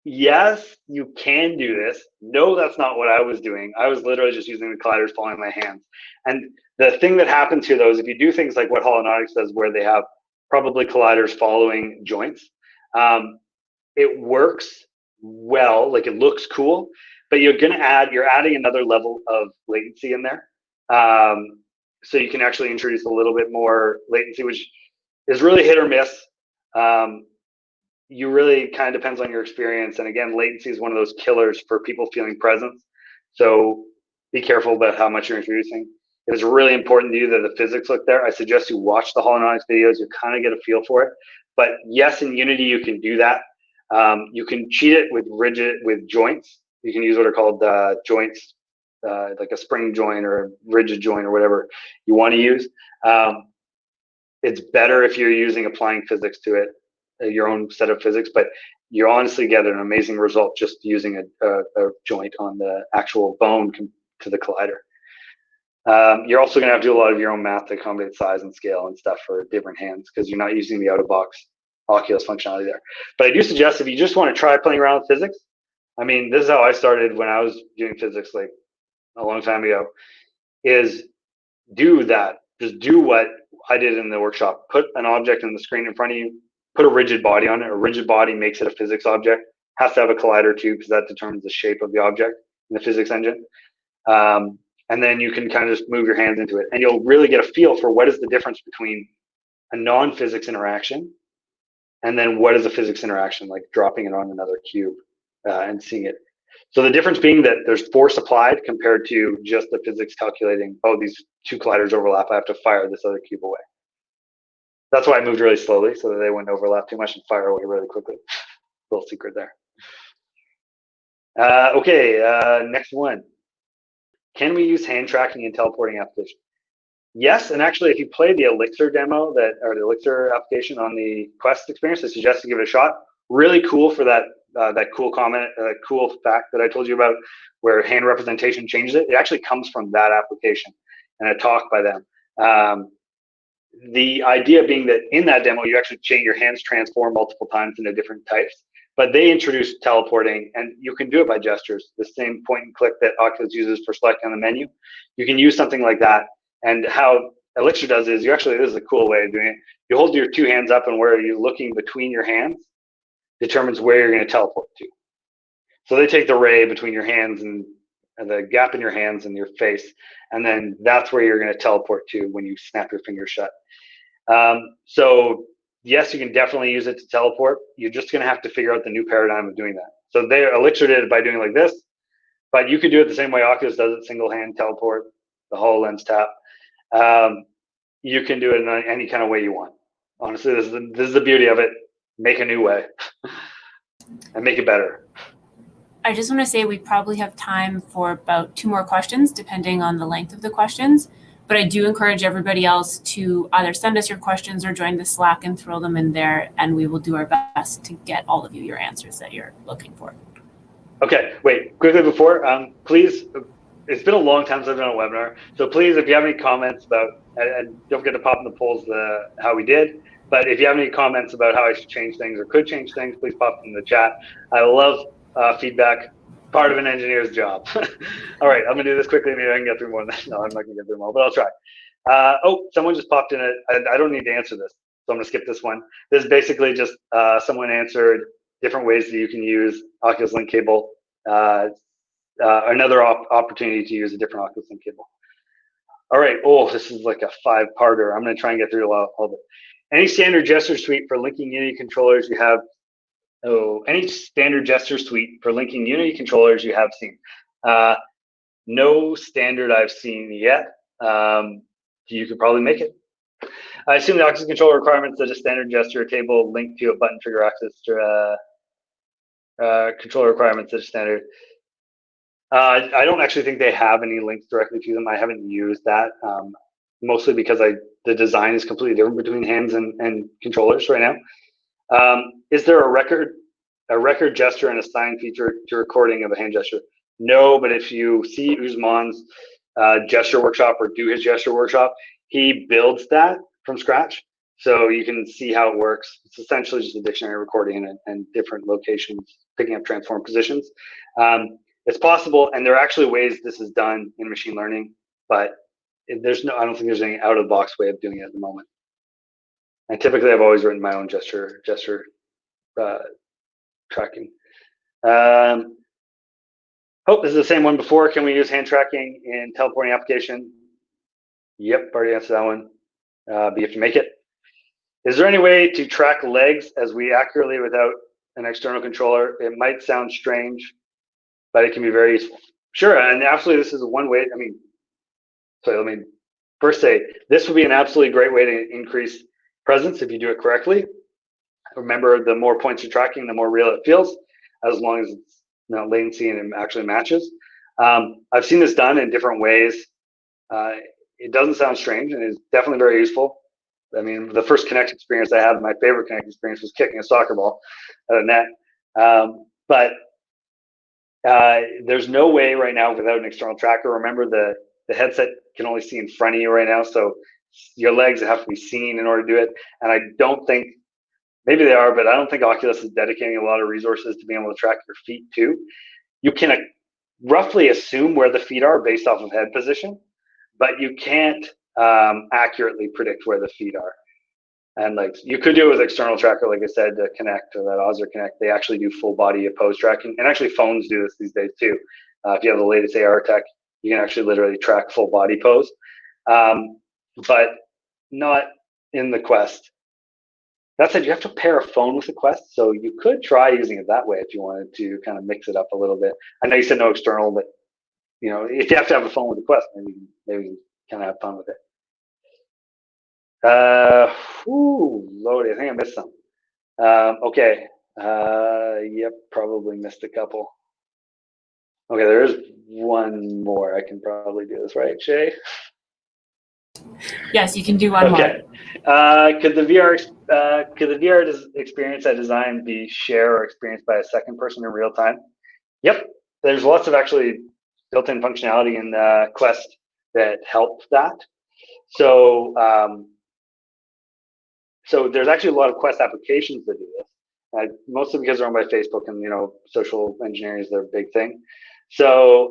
yes, you can do this. No, that's not what I was doing. I was literally just using the colliders following my hands. And the thing that happens here, though, is if you do things like what holonautics does, where they have probably colliders following joints, it works well, like it looks cool, but you're adding another level of latency in there. So you can actually introduce a little bit more latency, which is really hit or miss. You really kind of depends on your experience. And again, latency is one of those killers for people feeling presence. So be careful about how much you're introducing. It was really important to you that the physics look there. I suggest you watch the holonautics videos. You kind of get a feel for it. But yes, in Unity, you can do that. You can cheat it with joints. You can use what are called joints, like a spring joint or a rigid joint or whatever you want to use. It's better if you're applying physics to it, your own set of physics, but you honestly get an amazing result just using a joint on the actual bone to the collider. You're also going to have to do a lot of your own math to accommodate size and scale and stuff for different hands, because you're not using the out-of-box Oculus functionality there. But I do suggest, if you just want to try playing around with physics, I mean, this is how I started when I was doing physics like a long time ago, is do that. Just do what I did in the workshop. Put an object on the screen in front of you, put a rigid body on it. A rigid body makes it a physics object. Has to have a collider too, because that determines the shape of the object in the physics engine. and then you can kind of just move your hands into it, and you'll really get a feel for what is the difference between a non-physics interaction and then what is a physics interaction, like dropping it on another cube and seeing it. So the difference being that there's force applied compared to just the physics calculating, oh, these two colliders overlap, I have to fire this other cube away. That's why I moved really slowly, so that they wouldn't overlap too much and fire away really quickly. Little secret there. Okay, next one. Can we use hand tracking in teleporting application? Yes, and actually, if you play the Elixir demo or the Elixir application on the Quest experience, I suggest to give it a shot. Really cool for that cool comment, cool fact that I told you about, where hand representation changes it. It actually comes from that application and a talk by them. The idea being that in that demo, you actually change your hands transform multiple times into different types. But they introduced teleporting, and you can do it by gestures. The same point and click that Oculus uses for selecting on the menu. You can use something like that. And how Elixir does is this is a cool way of doing it. You hold your two hands up, and where you're looking between your hands determines where you're going to teleport to. So they take the ray between your hands and the gap in your hands and your face, and then that's where you're going to teleport to when you snap your fingers shut. So yes, you can definitely use it to teleport. You're just going to have to figure out the new paradigm of doing that. So Elixir did it by doing it like this, but you could do it the same way Oculus does it, single hand teleport, the HoloLens tap. You can do it in any kind of way you want. Honestly, this is the beauty of it. Make a new way and make it better. I just want to say we probably have time for about 2 more questions, depending on the length of the questions. But I do encourage everybody else to either send us your questions or join the Slack and throw them in there, and we will do our best to get all of you your answers that you're looking for. Okay, wait, quickly before, please, it's been a long time since I've done a webinar, so please, if you have any comments about, and don't forget to pop in the polls how we did, but if you have any comments about how I should change things or could change things, please pop in the chat. I love feedback, part of an engineer's job. All right, I'm gonna do this quickly, maybe I can get through more than that. No, I'm not gonna get through them all, but I'll try. Oh, someone just popped in I don't need to answer this, so I'm gonna skip this one. This is basically just someone answered different ways that you can use Oculus Link cable. Another opportunity to use a different Oculus Link cable. All right, this is like a 5-parter. I'm gonna try and get through all of it. Any standard gesture suite for linking Unity controllers you have? Any standard gesture suite for linking Unity controllers you have seen? No standard I've seen yet. You could probably make it. I assume the Oculus controller requirements that a standard gesture table linked to a button trigger access to controller requirements that are standard. I don't actually think they have any links directly to them. I haven't used that, mostly because the design is completely different between hands and controllers right now. Is there a record gesture and assign feature to recording of a hand gesture? No, but if you see Usman's gesture workshop or do his gesture workshop, he builds that from scratch. So you can see how it works. It's essentially just a dictionary recording and different locations, picking up transform positions. It's possible, and there are actually ways this is done in machine learning, but I don't think there's any out of the box way of doing it at the moment. And typically I've always written my own gesture tracking. This is the same one before. Can we use hand tracking in teleporting application? Yep, already answered that one. But you have to make it. Is there any way to track legs as we accurately without an external controller? It might sound strange, but it can be very useful. Sure, and absolutely this is one way. Let me first say, this would be an absolutely great way to increase presence if you do it correctly. Remember, the more points you're tracking, the more real it feels, as long as it's latency and it actually matches. I've seen this done in different ways. It doesn't sound strange, and it's definitely very useful. I mean, the first Kinect experience I had, my favorite Kinect experience was kicking a soccer ball at a net. But there's no way right now without an external tracker. Remember, the headset can only see in front of you right now, so your legs have to be seen in order to do it. And I don't think, maybe they are, but I don't think Oculus is dedicating a lot of resources to being able to track your feet too. You can roughly assume where the feet are based off of head position, but you can't accurately predict where the feet are. And like you could do it with external tracker, like I said, the Kinect or that Osler Kinect. They actually do full body pose tracking, and actually phones do this these days too. If you have the latest AR tech, You can actually literally track full body pose, but not in the Quest. That said, you have to pair a phone with the Quest, so you could try using it that way if you wanted to kind of mix it up a little bit. I know you said no external, but if you have to have a phone with the Quest, maybe you can kind of have fun with it. Loaded. I think I missed some. Okay. Yep, probably missed a couple. Okay, there is one more. I can probably do this, right, Shay? Yes, you can do one more. Okay. Could the VR experience I designed be shared or experienced by a second person in real time? Yep. There's lots of actually built-in functionality in Quest that help that. So, so there's actually a lot of Quest applications that do this. Mostly because they're owned by Facebook, and social engineering is their big thing. So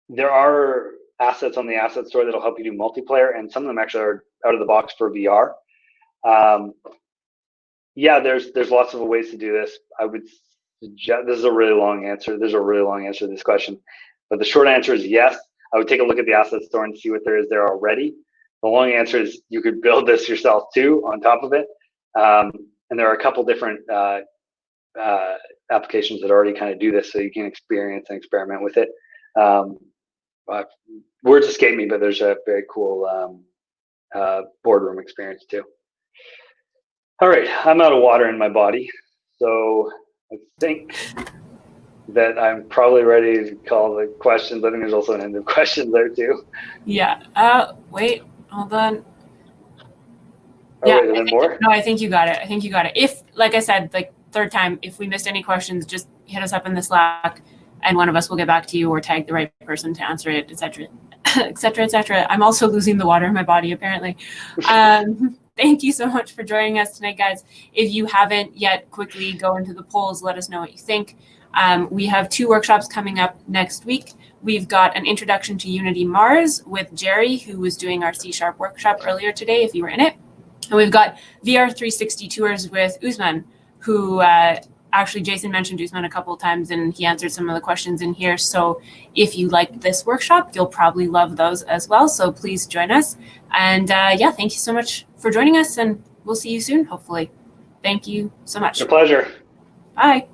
there are assets on the asset store that'll help you do multiplayer, and some of them actually are out of the box for VR. Yeah, there's lots of ways to do this. I would suggest, this is a really long answer. There's a really long answer to this question, but the short answer is yes. I would take a look at the asset store and see what there is there already. The long answer is you could build this yourself too on top of it. And there are a couple different applications that already kind of do this, so you can experience and experiment with it. Words escape me, but there's a very cool boardroom experience too. All right, I'm out of water in my body, so I think that I'm probably ready to call the questions. I think there's also an end of questions there too. Yeah. Wait, hold on. Oh, Yeah. wait, more? No, I think you got it. If, like I said, like third time, if we missed any questions, just hit us up in the Slack, and one of us will get back to you or tag the right person to answer it, etc., etc., etc. I'm also losing the water in my body, apparently. Thank you so much for joining us tonight, guys. If you haven't yet, quickly go into the polls. Let us know what you think. We have 2 workshops coming up next week. We've got an introduction to Unity Mars with Jerry, who was doing our C# workshop earlier today, if you were in it. And we've got VR 360 tours with Usman, who actually Jason mentioned Usman a couple of times, and he answered some of the questions in here. So if you liked this workshop, you'll probably love those as well. So please join us. And yeah, thank you so much for joining us, and we'll see you soon, hopefully. Thank you so much. It's a pleasure. Bye.